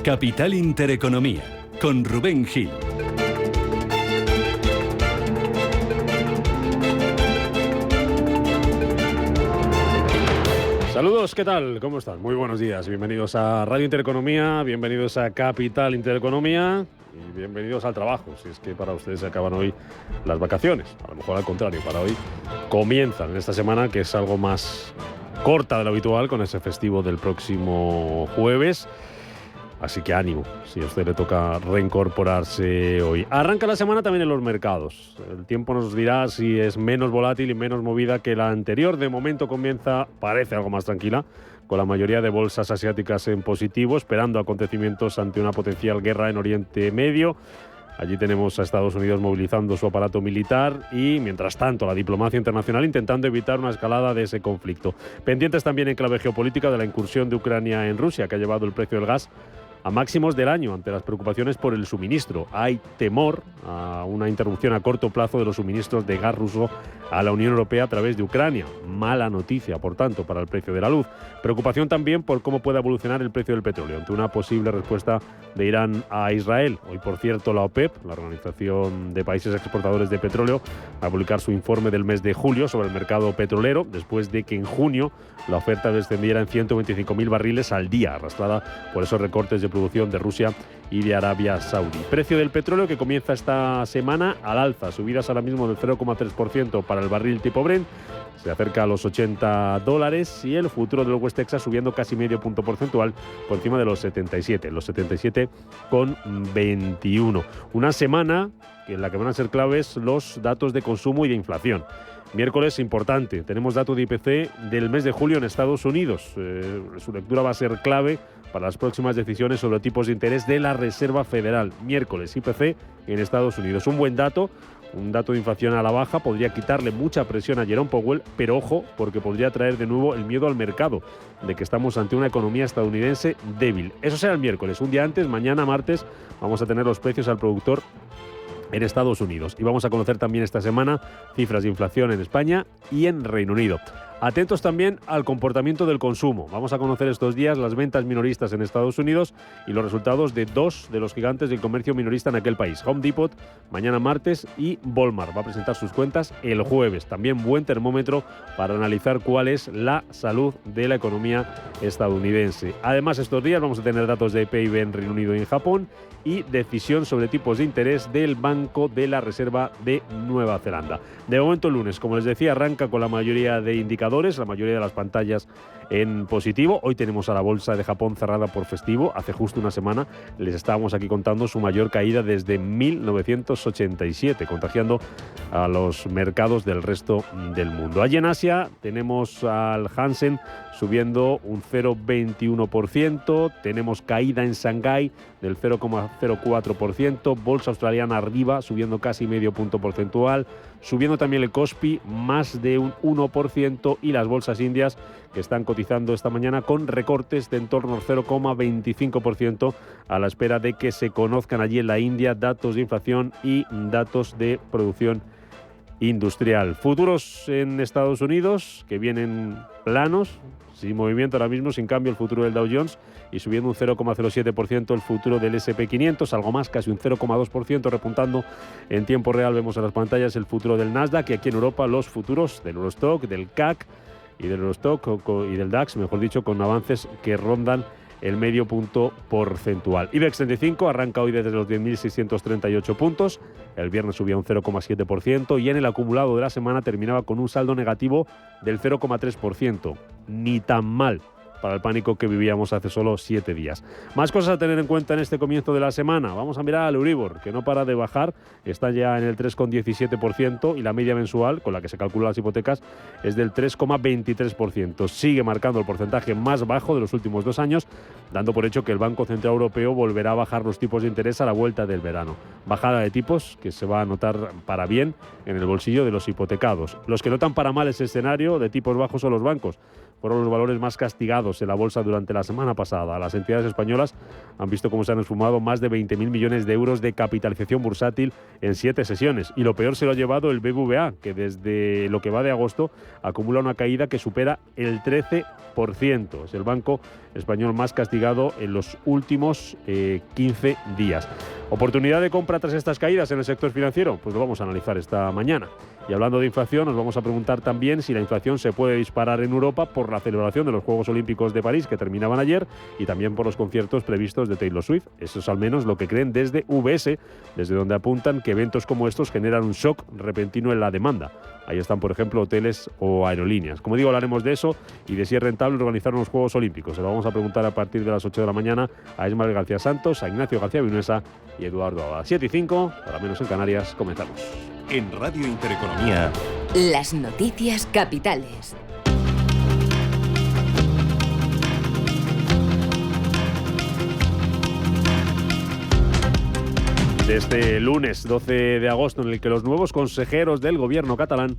Capital Intereconomía, con Rubén Gil. Saludos, ¿qué tal? ¿Cómo están? Muy buenos días. Bienvenidos a Radio Intereconomía, bienvenidos a Capital Intereconomía y bienvenidos al trabajo. Si es que para ustedes se acaban hoy las vacaciones. A lo mejor al contrario, para hoy comienzan en esta semana, que es algo más corta de lo habitual, con ese festivo del próximo jueves. Así que ánimo, si a usted le toca reincorporarse hoy. Arranca la semana también en los mercados. El tiempo nos dirá si es menos volátil y menos movida que la anterior. De momento parece algo más tranquila, con la mayoría de bolsas asiáticas en positivo, esperando acontecimientos ante una potencial guerra en Oriente Medio. Allí tenemos a Estados Unidos movilizando su aparato militar y, mientras tanto, la diplomacia internacional intentando evitar una escalada de ese conflicto. Pendientes también en clave geopolítica de la incursión de Ucrania en Rusia, que ha llevado el precio del gas a máximos del año ante las preocupaciones por el suministro. Hay temor a una interrupción a corto plazo de los suministros de gas ruso a la Unión Europea a través de Ucrania. Mala noticia, por tanto, para el precio de la luz. Preocupación también por cómo puede evolucionar el precio del petróleo ante una posible respuesta de Irán a Israel. Hoy, por cierto, la OPEP, la Organización de Países Exportadores de Petróleo, va a publicar su informe del mes de julio sobre el mercado petrolero, después de que en junio la oferta descendiera en 125.000 barriles al día, arrastrada por esos recortes de producción de Rusia y de Arabia Saudí. Precio del petróleo que comienza esta semana al alza, subidas ahora mismo del 0,3% para el barril tipo Brent, se acerca a los $80, y el futuro del West Texas subiendo casi medio punto porcentual por encima de los 77,21. Una semana en la que van a ser claves los datos de consumo y de inflación. Miércoles importante, tenemos dato de IPC del mes de julio en Estados Unidos. Su lectura va a ser clave para las próximas decisiones sobre tipos de interés de la Reserva Federal. Miércoles, IPC en Estados Unidos. Un buen dato, un dato de inflación a la baja, podría quitarle mucha presión a Jerome Powell, pero ojo, porque podría traer de nuevo el miedo al mercado de que estamos ante una economía estadounidense débil. Eso será el miércoles. Un día antes, mañana martes, vamos a tener los precios al productor en Estados Unidos. Y vamos a conocer también esta semana cifras de inflación en España y en Reino Unido. Atentos también al comportamiento del consumo. Vamos a conocer estos días las ventas minoristas en Estados Unidos y los resultados de dos de los gigantes del comercio minorista en aquel país. Home Depot mañana martes y Walmart va a presentar sus cuentas el jueves. También buen termómetro para analizar cuál es la salud de la economía estadounidense. Además, estos días vamos a tener datos de PIB en Reino Unido y en Japón y decisión sobre tipos de interés del Banco de la Reserva de Nueva Zelanda. De momento el lunes, como les decía, arranca con la mayoría de indicadores, la mayoría de las pantallas en positivo. Hoy tenemos a la bolsa de Japón cerrada por festivo. Hace justo una semana les estábamos aquí contando su mayor caída desde 1987, contagiando a los mercados del resto del mundo. Allí en Asia tenemos al Hansen subiendo un 0,21%, tenemos caída en Shanghái del 0,04%, bolsa australiana arriba subiendo casi medio punto porcentual, subiendo también el Kospi más de un 1%, y las bolsas indias que están cotizando esta mañana con recortes de en torno al 0,25% a la espera de que se conozcan allí en la India datos de inflación y datos de producción industrial. Futuros en Estados Unidos que vienen planos, sin movimiento ahora mismo, sin cambio el futuro del Dow Jones y subiendo un 0,07% el futuro del S&P 500, algo más, casi un 0,2%, repuntando en tiempo real. Vemos en las pantallas el futuro del Nasdaq, y aquí en Europa los futuros del Eurostock, del CAC y del Eurostock y del DAX, mejor dicho, con avances que rondan el medio punto porcentual. IBEX 35 arranca hoy desde los 10.638 puntos, el viernes subía un 0,7% y en el acumulado de la semana terminaba con un saldo negativo del 0,3%. Ni tan mal para el pánico que vivíamos hace solo 7 días. Más cosas a tener en cuenta en este comienzo de la semana. Vamos a mirar al Euribor, que no para de bajar, está ya en el 3,17% y la media mensual, con la que se calculan las hipotecas, es del 3,23%. Sigue marcando el porcentaje más bajo de los últimos 2 años, dando por hecho que el Banco Central Europeo volverá a bajar los tipos de interés a la vuelta del verano. Bajada de tipos que se va a notar para bien en el bolsillo de los hipotecados. Los que notan para mal ese escenario de tipos bajos son los bancos, fueron los valores más castigados en la bolsa durante la semana pasada. Las entidades españolas han visto cómo se han esfumado más de 20.000 millones de euros de capitalización bursátil en 7 sesiones. Y lo peor se lo ha llevado el BBVA, que desde lo que va de agosto acumula una caída que supera el 13%. Es el banco español más castigado en los últimos 15 días. ¿Oportunidad de compra tras estas caídas en el sector financiero? Pues lo vamos a analizar esta mañana. Y hablando de inflación, nos vamos a preguntar también si la inflación se puede disparar en Europa por la celebración de los Juegos Olímpicos de París, que terminaban ayer, y también por los conciertos previstos de Taylor Swift. Eso es al menos lo que creen desde UBS, desde donde apuntan que eventos como estos generan un shock repentino en la demanda. Ahí están, por ejemplo, hoteles o aerolíneas. Como digo, hablaremos de eso y de si es rentable organizar unos Juegos Olímpicos. Se lo vamos a preguntar a partir de las 8 de la mañana a Ismael García Santos, a Ignacio García Vinuesa y Eduardo Abad. 7:05, para menos en Canarias, comenzamos. En Radio Intereconomía, las noticias capitales. De este lunes 12 de agosto, en el que los nuevos consejeros del gobierno catalán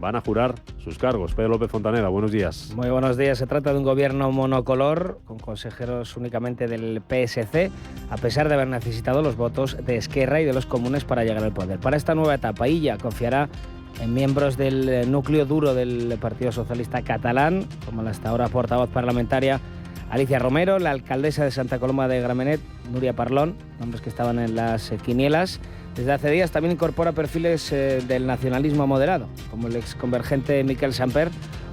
van a jurar sus cargos. Pedro López Fontaneda, buenos días. Muy buenos días. Se trata de un gobierno monocolor, con consejeros únicamente del PSC, a pesar de haber necesitado los votos de Esquerra y de los comunes para llegar al poder. Para esta nueva etapa, Illa confiará en miembros del núcleo duro del Partido Socialista catalán, como la hasta ahora portavoz parlamentaria Alicia Romero, la alcaldesa de Santa Coloma de Gramenet, Núria Parlon, nombres que estaban en las quinielas. Desde hace días también incorpora perfiles del nacionalismo moderado, como el ex convergente Miquel Samper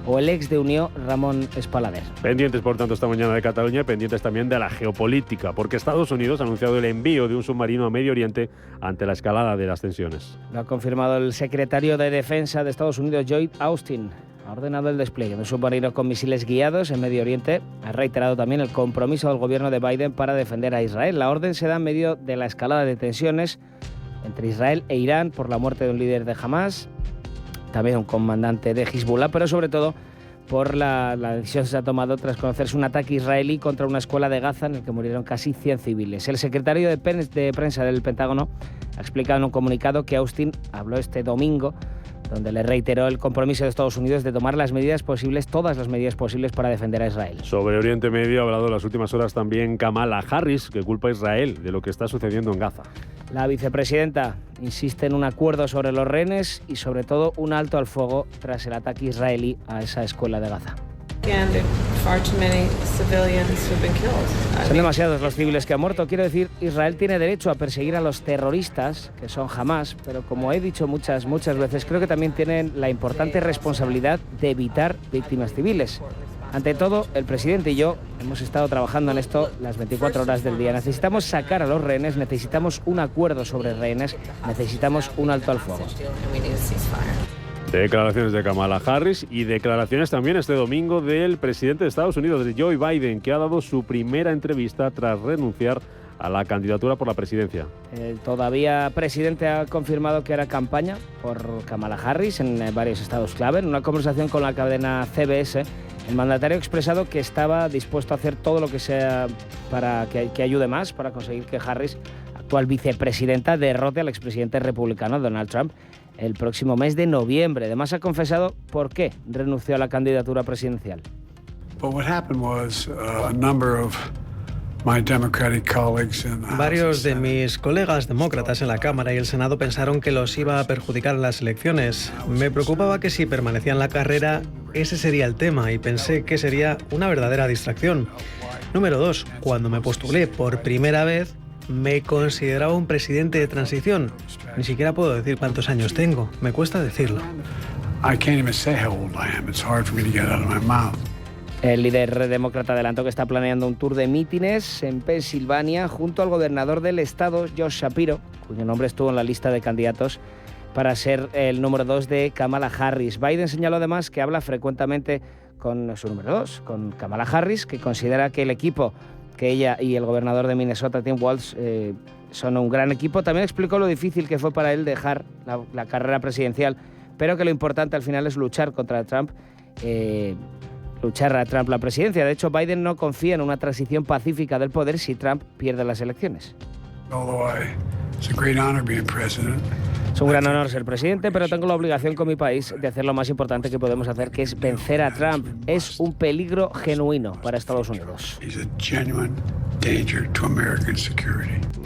o el ex de Unió Ramón Espalader. Pendientes, por tanto, esta mañana de Cataluña, pendientes también de la geopolítica, porque Estados Unidos ha anunciado el envío de un submarino a Medio Oriente ante la escalada de las tensiones. Lo ha confirmado el secretario de Defensa de Estados Unidos, Lloyd Austin. Ha ordenado el despliegue de un submarino con misiles guiados en Medio Oriente. Ha reiterado también el compromiso del gobierno de Biden para defender a Israel. La orden se da en medio de la escalada de tensiones entre Israel e Irán por la muerte de un líder de Hamas, también un comandante de Hezbollah, pero sobre todo por la decisión que se ha tomado tras conocerse un ataque israelí contra una escuela de Gaza en el que murieron casi 100 civiles. El secretario de prensa del Pentágono ha explicado en un comunicado que Austin habló este domingo, donde le reiteró el compromiso de Estados Unidos de tomar las medidas posibles, todas las medidas posibles para defender a Israel. Sobre Oriente Medio ha hablado en las últimas horas también Kamala Harris, que culpa a Israel de lo que está sucediendo en Gaza. La vicepresidenta insiste en un acuerdo sobre los rehenes y sobre todo un alto al fuego tras el ataque israelí a esa escuela de Gaza. Son demasiados los civiles que han muerto. Quiero decir, Israel tiene derecho a perseguir a los terroristas, que son Hamas, pero como he dicho muchas veces, creo que también tienen la importante responsabilidad de evitar víctimas civiles. Ante todo, el presidente y yo hemos estado trabajando en esto las 24 horas del día. Necesitamos sacar a los rehenes, necesitamos un acuerdo sobre rehenes, necesitamos un alto al fuego. Declaraciones de Kamala Harris y declaraciones también este domingo del presidente de Estados Unidos, de Joe Biden, que ha dado su primera entrevista tras renunciar a la candidatura por la presidencia. El todavía presidente ha confirmado que hará campaña por Kamala Harris en varios estados clave. En una conversación con la cadena CBS, el mandatario ha expresado que estaba dispuesto a hacer todo lo que sea para que ayude más para conseguir que Harris, actual vicepresidenta, derrote al expresidente republicano Donald Trump el próximo mes de noviembre. Además, ha confesado por qué renunció a la candidatura presidencial. Varios de mis colegas demócratas en la Cámara y el Senado pensaron que los iba a perjudicar en las elecciones. Me preocupaba que si permanecía en la carrera, ese sería el tema y pensé que sería una verdadera distracción. Número 2. Cuando me postulé por primera vez, me consideraba un presidente de transición. Ni siquiera puedo decir cuántos años tengo. Me cuesta decirlo. El líder demócrata adelantó que está planeando un tour de mítines en Pensilvania junto al gobernador del estado, Josh Shapiro, cuyo nombre estuvo en la lista de candidatos para ser el número 2 de Kamala Harris. Biden señaló además que habla frecuentemente con su número 2, con Kamala Harris, que considera que el equipo que ella y el gobernador de Minnesota, Tim Walz, son un gran equipo. También explicó lo difícil que fue para él dejar la carrera presidencial, pero que lo importante al final es luchar contra Trump, luchar a Trump la presidencia. De hecho, Biden no confía en una transición pacífica del poder si Trump pierde las elecciones. Es un gran honor ser presidente, pero tengo la obligación con mi país de hacer lo más importante que podemos hacer, que es vencer a Trump. Es un peligro genuino para Estados Unidos.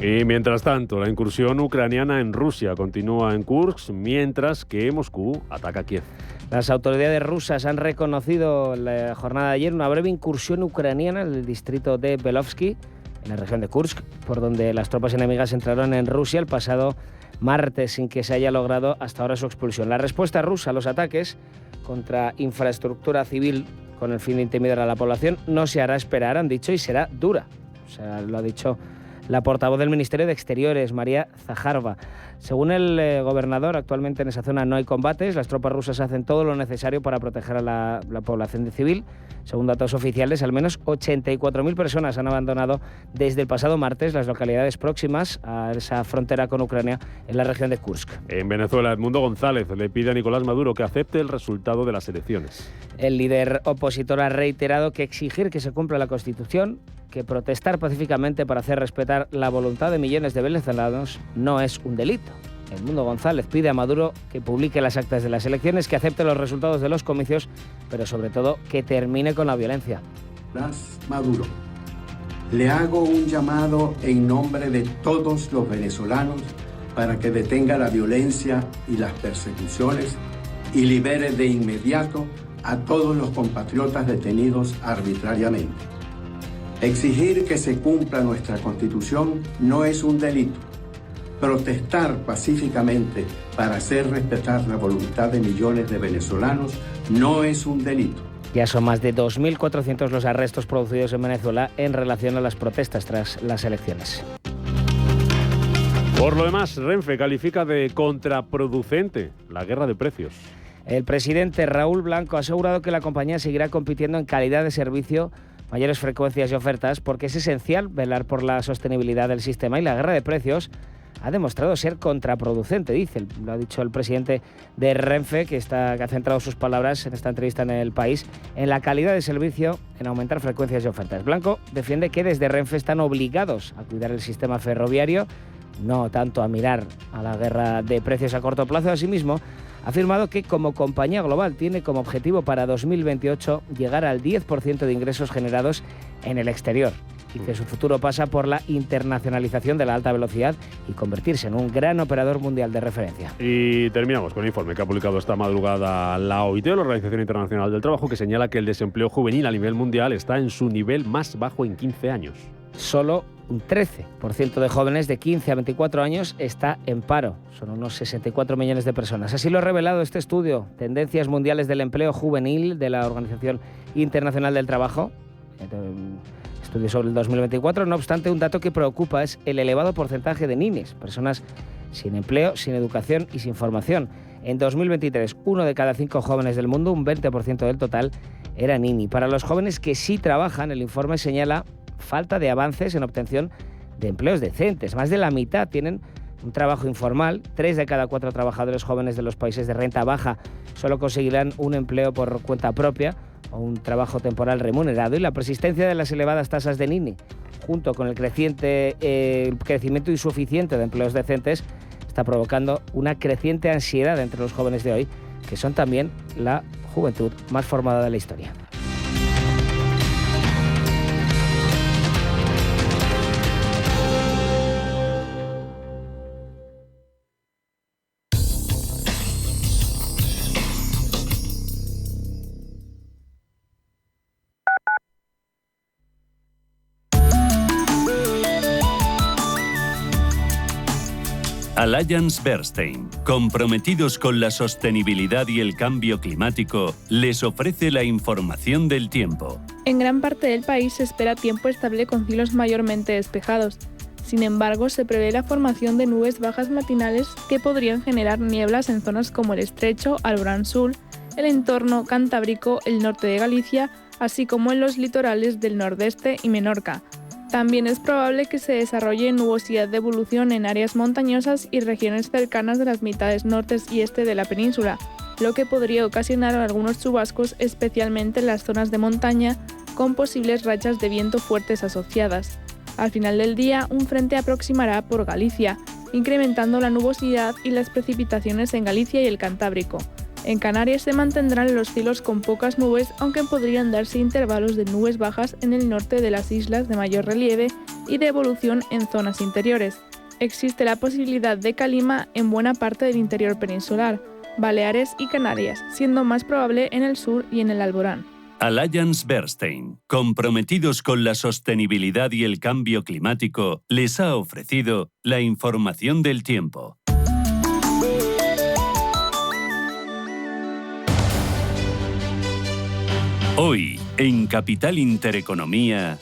Y mientras tanto, la incursión ucraniana en Rusia continúa en Kursk, mientras que Moscú ataca Kiev. Las autoridades rusas han reconocido en la jornada de ayer una breve incursión ucraniana en el distrito de Belovsky, en la región de Kursk, por donde las tropas enemigas entraron en Rusia el pasado martes sin que se haya logrado hasta ahora su expulsión. La respuesta rusa a los ataques contra infraestructura civil con el fin de intimidar a la población no se hará esperar, han dicho, y será dura. O sea, lo ha dicho la portavoz del Ministerio de Exteriores, María Zaharova. Según el gobernador, actualmente en esa zona no hay combates. Las tropas rusas hacen todo lo necesario para proteger a la población civil. Según datos oficiales, al menos 84.000 personas han abandonado desde el pasado martes las localidades próximas a esa frontera con Ucrania en la región de Kursk. En Venezuela, Edmundo González le pide a Nicolás Maduro que acepte el resultado de las elecciones. El líder opositor ha reiterado que exigir que se cumpla la Constitución, que protestar pacíficamente para hacer respetar la voluntad de millones de venezolanos no es un delito. Edmundo González pide a Maduro que publique las actas de las elecciones, que acepte los resultados de los comicios, pero sobre todo que termine con la violencia. Maduro, le hago un llamado en nombre de todos los venezolanos para que detenga la violencia y las persecuciones y libere de inmediato a todos los compatriotas detenidos arbitrariamente. Exigir que se cumpla nuestra Constitución no es un delito. Protestar pacíficamente para hacer respetar la voluntad de millones de venezolanos no es un delito. Ya son más de 2.400 los arrestos producidos en Venezuela en relación a las protestas tras las elecciones. Por lo demás, Renfe califica de contraproducente la guerra de precios. El presidente Raúl Blanco ha asegurado que la compañía seguirá compitiendo en calidad de servicio, mayores frecuencias y ofertas, porque es esencial velar por la sostenibilidad del sistema, y la guerra de precios ha demostrado ser contraproducente, dice. Lo ha dicho el presidente de Renfe, que ha centrado sus palabras en esta entrevista en El País, en la calidad de servicio, en aumentar frecuencias y ofertas. Blanco defiende que desde Renfe están obligados a cuidar el sistema ferroviario, no tanto a mirar a la guerra de precios a corto plazo. Asimismo, ha afirmado que como compañía global tiene como objetivo para 2028 llegar al 10% de ingresos generados en el exterior, y que su futuro pasa por la internacionalización de la alta velocidad y convertirse en un gran operador mundial de referencia. Y terminamos con el informe que ha publicado esta madrugada la OIT, la Organización Internacional del Trabajo, que señala que el desempleo juvenil a nivel mundial está en su nivel más bajo en 15 años. Solo un 13% de jóvenes de 15 a 24 años está en paro. Son unos 64 millones de personas. Así lo ha revelado este estudio, Tendencias Mundiales del Empleo Juvenil, de la Organización Internacional del Trabajo. Estudio sobre el 2024. No obstante, un dato que preocupa es el elevado porcentaje de ninis, personas sin empleo, sin educación y sin formación. En 2023, 1 de cada 5 jóvenes del mundo, un 20% del total, era nini. Para los jóvenes que sí trabajan, el informe señala falta de avances en obtención de empleos decentes. Más de la mitad tienen un trabajo informal. 3 de cada 4 trabajadores jóvenes de los países de renta baja solo conseguirán un empleo por cuenta propia o un trabajo temporal remunerado. Y la persistencia de las elevadas tasas de Nini, junto con el crecimiento insuficiente de empleos decentes, está provocando una creciente ansiedad entre los jóvenes de hoy, que son también la juventud más formada de la historia. Allianz Bernstein, comprometidos con la sostenibilidad y el cambio climático, les ofrece la información del tiempo. En gran parte del país se espera tiempo estable con cielos mayormente despejados. Sin embargo, se prevé la formación de nubes bajas matinales que podrían generar nieblas en zonas como el Estrecho, Alborán Sur, el entorno cantábrico, el norte de Galicia, así como en los litorales del nordeste y Menorca. También es probable que se desarrolle nubosidad de evolución en áreas montañosas y regiones cercanas de las mitades norte y este de la península, lo que podría ocasionar algunos chubascos, especialmente en las zonas de montaña, con posibles rachas de viento fuertes asociadas. Al final del día, un frente aproximará por Galicia, incrementando la nubosidad y las precipitaciones en Galicia y el Cantábrico. En Canarias se mantendrán los cielos con pocas nubes, aunque podrían darse intervalos de nubes bajas en el norte de las islas de mayor relieve y de evolución en zonas interiores. Existe la posibilidad de calima en buena parte del interior peninsular, Baleares y Canarias, siendo más probable en el sur y en el Alborán. Allianz Bernstein, comprometidos con la sostenibilidad y el cambio climático, les ha ofrecido la información del tiempo. Hoy, en Capital Intereconomía...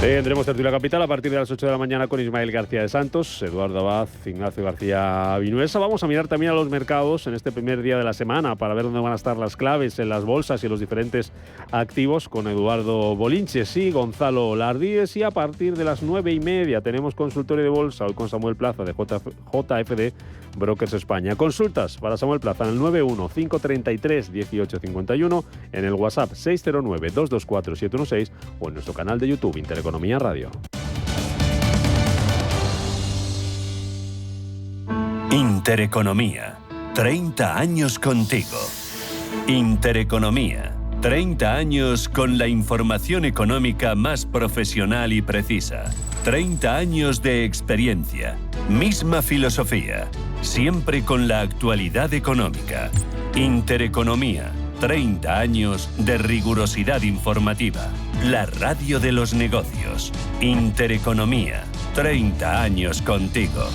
Tendremos Tertulia Capital a partir de las 8 de la mañana con Ismael García de Santos, Eduardo Abad, Ignacio García Vinuesa. Vamos a mirar también a los mercados en este primer día de la semana para ver dónde van a estar las claves en las bolsas y en los diferentes activos con Eduardo Bolinches y Gonzalo Lardíez. Y a partir de las 9:30 tenemos consultorio de bolsa hoy con Samuel Plaza de JFD Brokers España. Consultas para Samuel Plaza en el 91-533-1851, en el WhatsApp 609-224-716 o en nuestro canal de YouTube Intereconomía Radio. Intereconomía, 30 años contigo. Intereconomía, 30 años con la información económica más profesional y precisa. 30 años de experiencia, misma filosofía, siempre con la actualidad económica. Intereconomía, 30 años de rigurosidad informativa. La radio de los negocios. Intereconomía, 30 años contigo.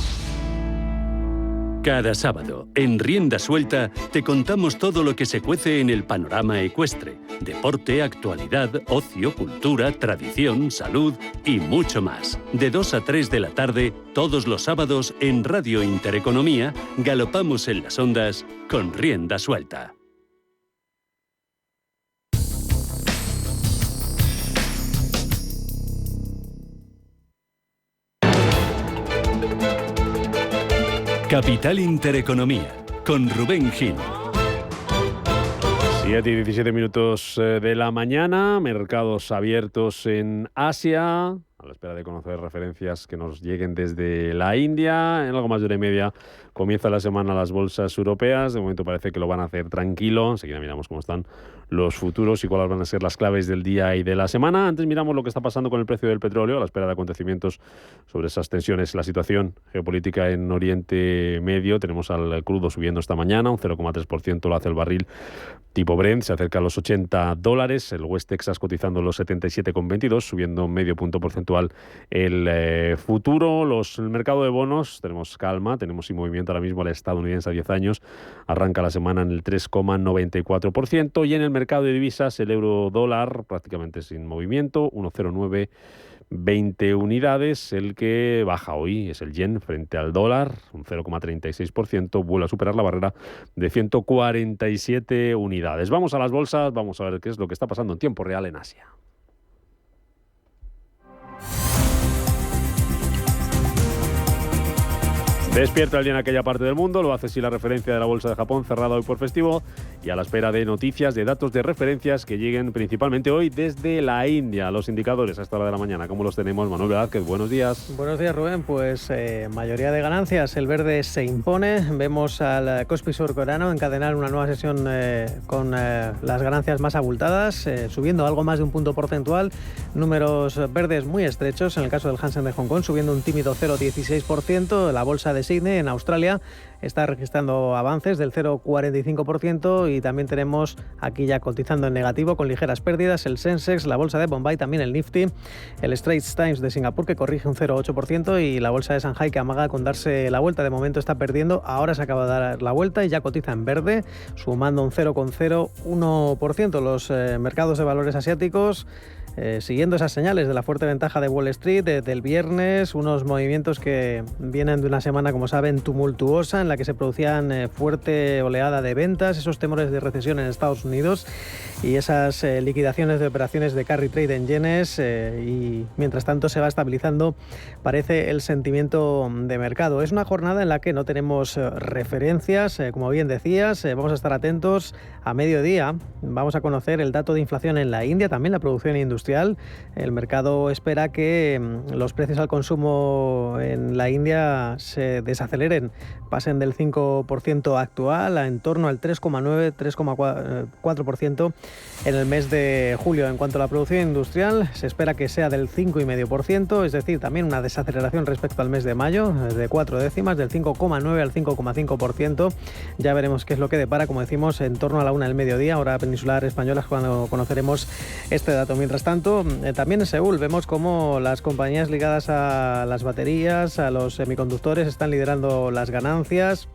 Cada sábado, en Rienda Suelta, te contamos todo lo que se cuece en el panorama ecuestre. Deporte, actualidad, ocio, cultura, tradición, salud y mucho más. De 2 a 3 de la tarde, todos los sábados, en Radio Intereconomía, galopamos en las ondas con Rienda Suelta. Capital Intereconomía, con Rubén Gil. 7 y 17 minutos de la mañana, mercados abiertos en Asia, a la espera de conocer referencias que nos lleguen desde la India. En algo más de 1:30 comienza la semana las bolsas europeas. De momento parece que lo van a hacer tranquilo. Enseguida miramos cómo están los futuros y cuáles van a ser las claves del día y de la semana. Antes miramos lo que está pasando con el precio del petróleo, a la espera de acontecimientos sobre esas tensiones, la situación geopolítica en Oriente Medio. Tenemos al crudo subiendo esta mañana, un 0,3% lo hace el barril tipo Brent, se acerca a los $80. El West Texas cotizando los 77,22, subiendo medio punto porcentual el futuro. El mercado de bonos, tenemos calma, tenemos sin movimiento ahora mismo el estadounidense a 10 años, arranca la semana en el 3,94%, y en el mercado de divisas el euro dólar prácticamente sin movimiento, 1,0920 unidades. El que baja hoy es el yen frente al dólar, un 0,36%, vuelve a superar la barrera de 147 unidades. Vamos a las bolsas, vamos a ver qué es lo que está pasando en tiempo real en Asia. Despierta el día en aquella parte del mundo, lo hace así la referencia de la bolsa de Japón, cerrada hoy por festivo, y a la espera de noticias, de datos, de referencias que lleguen principalmente hoy desde la India. Los indicadores a esta hora de la mañana, ¿cómo los tenemos? Manuel Velázquez, buenos días. Buenos días, Rubén. Pues mayoría de ganancias, el verde se impone. Vemos al Kospi surcoreano encadenar una nueva sesión con las ganancias más abultadas, subiendo algo más de un punto porcentual. Números verdes muy estrechos, en el caso del Hansen de Hong Kong, subiendo un tímido 0,16%. La bolsa de Sydney, en Australia, está registrando avances del 0,45%, y también tenemos aquí ya cotizando en negativo con ligeras pérdidas el Sensex, la bolsa de Bombay, también el Nifty, el Straits Times de Singapur que corrige un 0,8% y la bolsa de Shanghai que amaga con darse la vuelta. De momento está perdiendo, ahora se acaba de dar la vuelta y ya cotiza en verde, sumando un 0,01%. Los mercados de valores asiáticos siguiendo esas señales de la fuerte ventaja de Wall Street del viernes, unos movimientos que vienen de una semana, como saben, tumultuosa, en la que se producían fuerte oleada de ventas, esos temores de recesión en Estados Unidos, y esas liquidaciones de operaciones de carry trade en yenes y mientras tanto se va estabilizando, parece, el sentimiento de mercado. Es una jornada en la que no tenemos referencias, como bien decías, vamos a estar atentos a mediodía, vamos a conocer el dato de inflación en la India, también la producción industrial. El mercado espera que los precios al consumo en la India se desaceleren, pasen del 5% actual a en torno al 3,9-3,4% en el mes de julio. En cuanto a la producción industrial, se espera que sea del 5,5%, es decir, también una desaceleración respecto al mes de mayo, de 4 décimas, del 5,9 al 5,5%. Ya veremos qué es lo que depara, como decimos, en torno a la 1 del mediodía, hora peninsular española, cuando conoceremos este dato. Mientras tanto, también en Seúl vemos cómo las compañías ligadas a las baterías, a los semiconductores, están liderando las ganancias.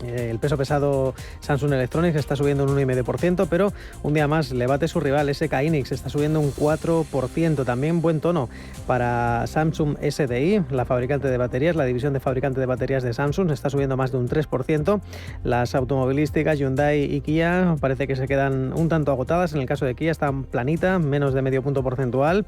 El peso pesado Samsung Electronics está subiendo un 1,5%, pero un día más le bate su rival SK hynix, está subiendo un 4%. También buen tono para Samsung SDI, la fabricante de baterías, la división de fabricante de baterías de Samsung, está subiendo más de un 3%. Las automovilísticas Hyundai y Kia parece que se quedan un tanto agotadas. En el caso de Kia está planita, menos de medio punto porcentual,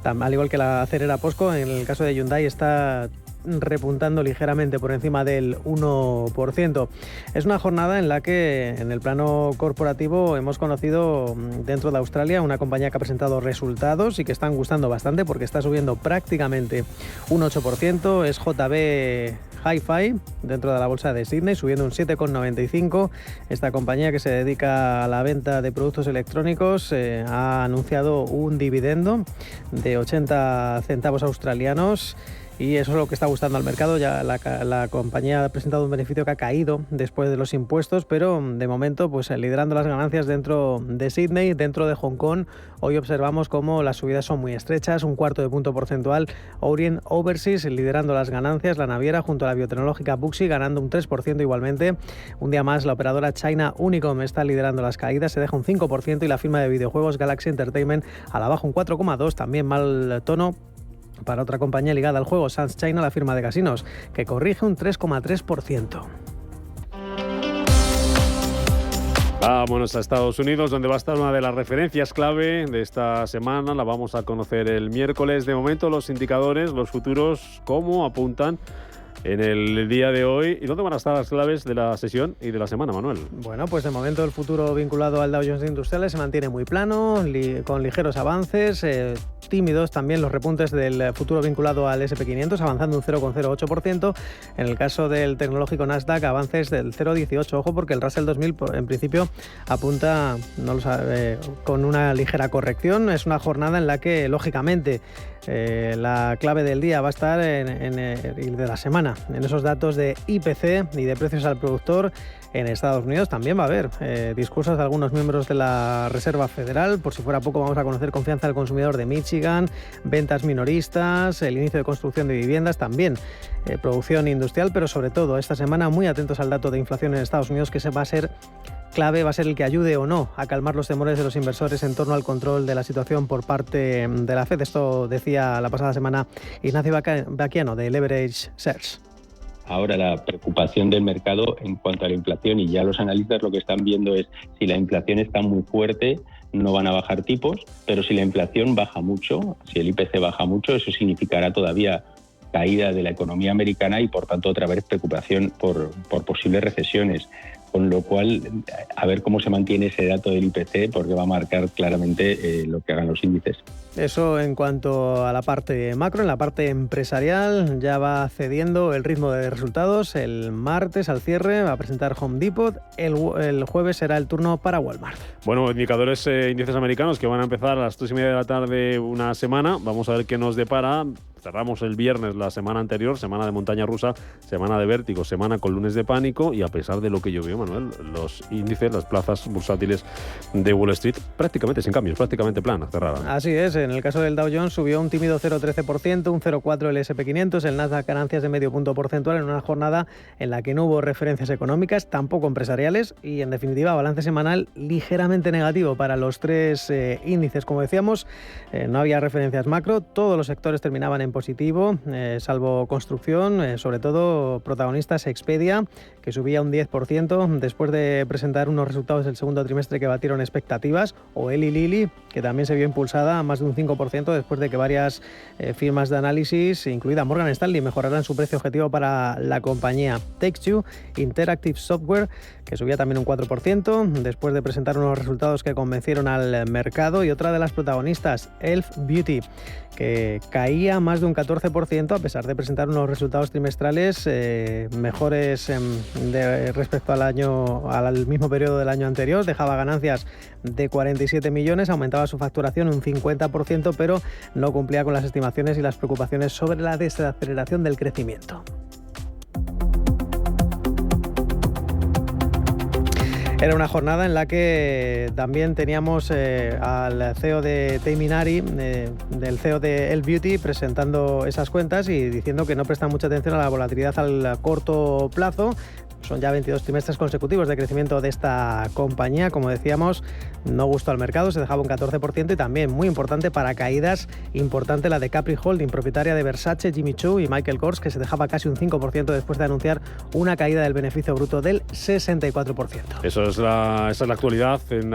al igual que la acerera POSCO. En el caso de Hyundai está repuntando ligeramente por encima del 1%. Es una jornada en la que en el plano corporativo hemos conocido dentro de Australia una compañía que ha presentado resultados y que están gustando bastante porque está subiendo prácticamente un 8%. Es JB Hi-Fi dentro de la bolsa de Sydney, subiendo un 7,95. Esta compañía, que se dedica a la venta de productos electrónicos, ha anunciado un dividendo de 80 centavos australianos. Y eso es lo que está gustando al mercado. Ya la compañía ha presentado un beneficio que ha caído después de los impuestos, pero de momento pues liderando las ganancias dentro de Sydney. Dentro de Hong Kong hoy observamos cómo las subidas son muy estrechas, un 0,25 punto porcentual. Orient Overseas liderando las ganancias, la naviera junto a la biotecnológica Buxi ganando un 3% igualmente. Un día más la operadora China Unicom está liderando las caídas, se deja un 5%, y la firma de videojuegos Galaxy Entertainment a la baja un 4,2%, también mal tono para otra compañía ligada al juego, Sands China, la firma de casinos, que corrige un 3,3%. Vámonos a Estados Unidos, donde va a estar una de las referencias clave de esta semana. La vamos a conocer el miércoles. De momento, los indicadores, los futuros, ¿cómo apuntan en el día de hoy? ¿Y dónde van a estar las claves de la sesión y de la semana, Manuel? Bueno, pues de momento el futuro vinculado al Dow Jones Industriales se mantiene muy plano, con ligeros avances, tímidos también los repuntes del futuro vinculado al SP 500, avanzando un 0,08%. En el caso del tecnológico Nasdaq, avances del 0,18%. Ojo, porque el Russell 2000 en principio apunta, no lo sabe, con una ligera corrección. Es una jornada en la que, lógicamente, la clave del día va a estar y de la semana en esos datos de IPC y de precios al productor. En Estados Unidos también va a haber discursos de algunos miembros de la Reserva Federal. Por si fuera poco, vamos a conocer confianza del consumidor de Michigan, ventas minoristas, el inicio de construcción de viviendas, también producción industrial, pero sobre todo esta semana muy atentos al dato de inflación en Estados Unidos, que va a ser clave, va a ser el que ayude o no a calmar los temores de los inversores en torno al control de la situación por parte de la Fed. Esto decía la pasada semana Ignacio Baquiano de Leverage Search. Ahora la preocupación del mercado en cuanto a la inflación, y ya los analistas lo que están viendo es, si la inflación está muy fuerte, no van a bajar tipos, pero si la inflación baja mucho, si el IPC baja mucho, eso significará todavía caída de la economía americana y por tanto otra vez preocupación por posibles recesiones. Con lo cual, a ver cómo se mantiene ese dato del IPC, porque va a marcar claramente lo que hagan los índices. Eso en cuanto a la parte macro. En la parte empresarial ya va cediendo el ritmo de resultados. El martes al cierre va a presentar Home Depot. El jueves será el turno para Walmart. Bueno, indicadores índices americanos que van a empezar a las 3:30 de la tarde una semana. Vamos a ver qué nos depara. Cerramos el viernes la semana anterior, semana de montaña rusa, semana de vértigo, semana con lunes de pánico, y a pesar de lo que llovió, Manuel, los índices, las plazas bursátiles de Wall Street prácticamente sin cambios, prácticamente plana, cerrada. Así es, en el caso del Dow Jones subió un tímido 0,13%, un 0,4% el SP 500, el Nasdaq ganancias de medio punto porcentual en una jornada en la que no hubo referencias económicas, tampoco empresariales, y en definitiva balance semanal ligeramente negativo para los tres índices. Como decíamos, no había referencias macro, todos los sectores terminaban en en positivo, salvo construcción, sobre todo protagonistas Expedia, que subía un 10% después de presentar unos resultados del segundo trimestre que batieron expectativas, o Eli Lilly, que también se vio impulsada a más de un 5% después de que varias firmas de análisis, incluida Morgan Stanley, mejoraran su precio objetivo para la compañía. Take-Two Interactive Software, que subía también un 4%, después de presentar unos resultados que convencieron al mercado, y otra de las protagonistas, Elf Beauty, que caía más de un 14% a pesar de presentar unos resultados trimestrales mejores respecto al mismo periodo del año anterior. Dejaba ganancias de 47 millones, aumentaba su facturación un 50%, pero no cumplía con las estimaciones y las preocupaciones sobre la desaceleración del crecimiento. Era una jornada en la que también teníamos al CEO de Teiminari, del CEO de Elf Beauty, presentando esas cuentas y diciendo que no presta mucha atención a la volatilidad al corto plazo. Son ya 22 trimestres consecutivos de crecimiento de esta compañía. Como decíamos, no gustó al mercado, se dejaba un 14%, y también, muy importante, para caídas, importante la de Capri Holding, propietaria de Versace, Jimmy Choo y Michael Kors, que se dejaba casi un 5% después de anunciar una caída del beneficio bruto del 64%. Esa es la actualidad en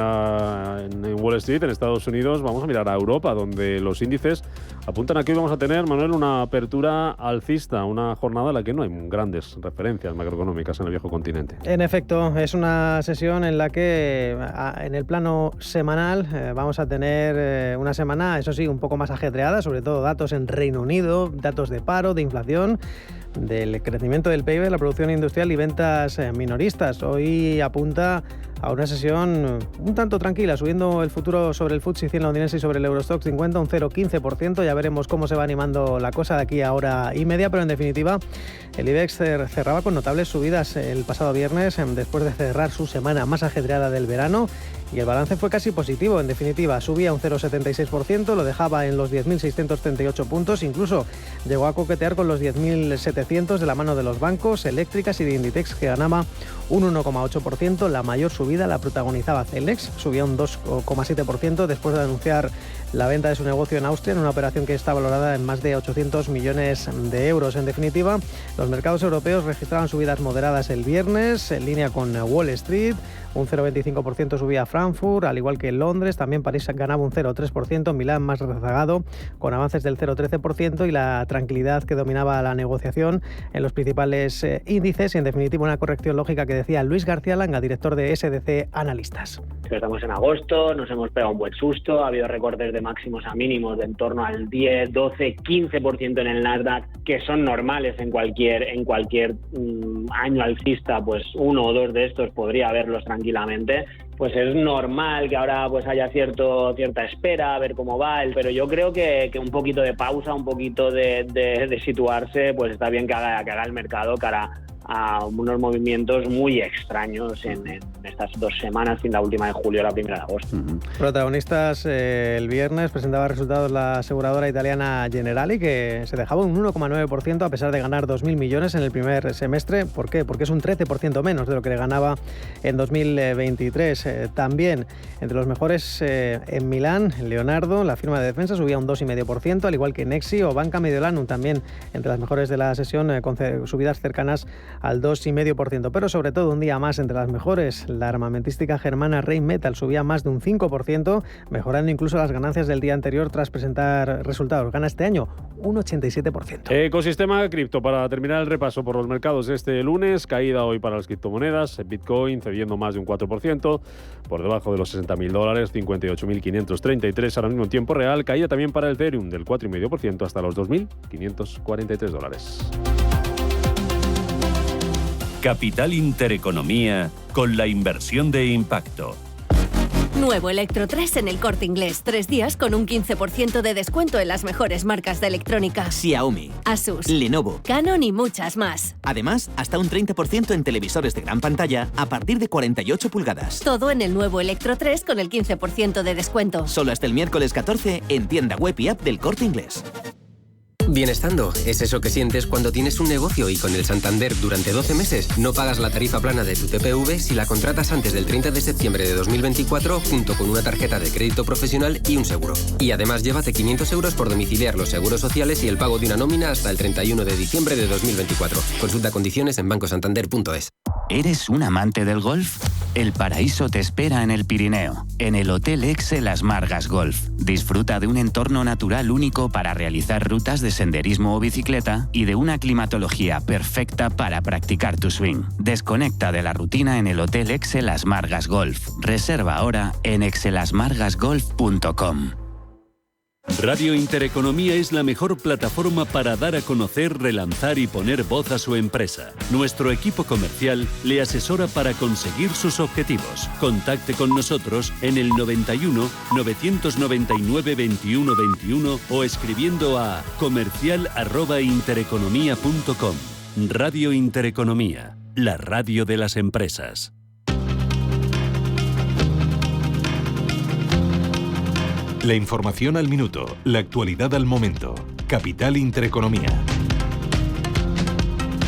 Wall Street, en Estados Unidos. Vamos a mirar a Europa, donde los índices apuntan a que hoy vamos a tener, Manuel, una apertura alcista, una jornada en la que no hay grandes referencias macroeconómicas en el viejo continente. En efecto, es una sesión en la que en el plano semanal vamos a tener una semana, eso sí, un poco más ajetreada, sobre todo datos en Reino Unido, datos de paro, de inflación, del crecimiento del PIB, la producción industrial y ventas minoristas. Hoy apunta a una sesión un tanto tranquila, subiendo el futuro sobre el FTSE 100 londinense y sobre el Eurostoxx 50 un 0,15%. Ya veremos cómo se va animando la cosa de aquí a hora y media, pero en definitiva el IBEX cerraba con notables subidas el pasado viernes después de cerrar su semana más ajetreada del verano, y el balance fue casi positivo. En definitiva, subía un 0,76%, lo dejaba en los 10.638 puntos, incluso llegó a coquetear con los 10.700 de la mano de los bancos, eléctricas y de Inditex, que ganaba un 1,8%. La mayor subida la protagonizaba Celnex, subía un 2,7% después de anunciar la venta de su negocio en Austria, en una operación que está valorada en más de 800 millones de euros. En definitiva, los mercados europeos registraban subidas moderadas el viernes, en línea con Wall Street. Un 0,25% subía Frankfurt, al igual que Londres. También París ganaba un 0,3%, Milán más rezagado, con avances del 0,13%, y la tranquilidad que dominaba la negociación en los principales índices. Y en definitiva, una corrección lógica que decía Luis García Langa, director de SDC Analistas. Estamos en agosto, nos hemos pegado un buen susto, ha habido recortes de máximos a mínimos de en torno al 10, 12, 15% en el Nasdaq, que son normales en cualquier año alcista. Pues uno o dos de estos podría haberlos tranquilamente. Pues es normal que ahora pues haya cierta espera, a ver cómo va, pero yo creo que un poquito de pausa, un poquito de situarse, pues está bien que haga el mercado cara a unos movimientos muy extraños en estas 2 semanas, en la última de julio, la primera de agosto. Protagonistas el viernes presentaba resultados la aseguradora italiana Generali, que se dejaba un 1,9% a pesar de ganar 2.000 millones en el primer semestre. ¿Por qué? Porque es un 13% menos de lo que le ganaba en 2023. También entre los mejores en Milán, Leonardo, la firma de defensa, subía un 2,5%, al igual que Nexi o Banca Mediolanum, también entre las mejores de la sesión, con subidas cercanas al 2,5%. Pero sobre todo, un día más entre las mejores, la armamentística germana Rheinmetall subía más de un 5%, mejorando incluso las ganancias del día anterior tras presentar resultados. Gana este año un 87%. Ecosistema cripto, para terminar el repaso por los mercados este lunes. Caída hoy para las criptomonedas. Bitcoin cediendo más de un 4%, por debajo de los $60.000, 58.533 ahora mismo en tiempo real. Caída también para el Ethereum del 4,5% hasta los $2.543. Capital Intereconomía, con la inversión de impacto. Nuevo Electro 3 en El Corte Inglés. 3 días con un 15% de descuento en las mejores marcas de electrónica. Xiaomi, Asus, Lenovo, Canon y muchas más. Además, hasta un 30% en televisores de gran pantalla a partir de 48 pulgadas. Todo en el nuevo Electro 3 con el 15% de descuento. Solo hasta el miércoles 14 en tienda web y app del Corte Inglés. Bienestando es eso que sientes cuando tienes un negocio y con el Santander durante 12 meses no pagas la tarifa plana de tu TPV si la contratas antes del 30 de septiembre de 2024 junto con una tarjeta de crédito profesional y un seguro. Y además llévate 500 euros por domiciliar los seguros sociales y el pago de una nómina hasta el 31 de diciembre de 2024. Consulta condiciones en bancosantander.es. ¿Eres un amante del golf? El paraíso te espera en el Pirineo, en el Hotel Exe Las Margas Golf. Disfruta de un entorno natural único para realizar rutas de senderismo o bicicleta y de una climatología perfecta para practicar tu swing. Desconecta de la rutina en el Hotel Exe Las Margas Golf. Reserva ahora en exelasmargasgolf.com. Radio Intereconomía es la mejor plataforma para dar a conocer, relanzar y poner voz a su empresa. Nuestro equipo comercial le asesora para conseguir sus objetivos. Contacte con nosotros en el 91 999 21 21 o escribiendo a comercial@intereconomia.com. Radio Intereconomía, la radio de las empresas. La información al minuto, la actualidad al momento. Capital Intereconomía.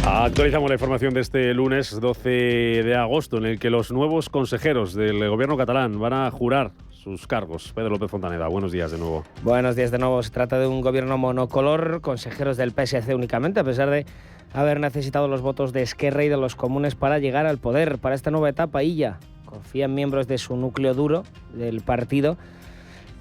Actualizamos la información de este lunes 12 de agosto, en el que los nuevos consejeros del gobierno catalán van a jurar sus cargos. Pedro López Fontaneda, buenos días de nuevo. Buenos días de nuevo. Se trata de un gobierno monocolor, consejeros del PSC únicamente, a pesar de haber necesitado los votos de Esquerra y de los comunes para llegar al poder. Para esta nueva etapa, Illa confía en miembros de su núcleo duro del partido,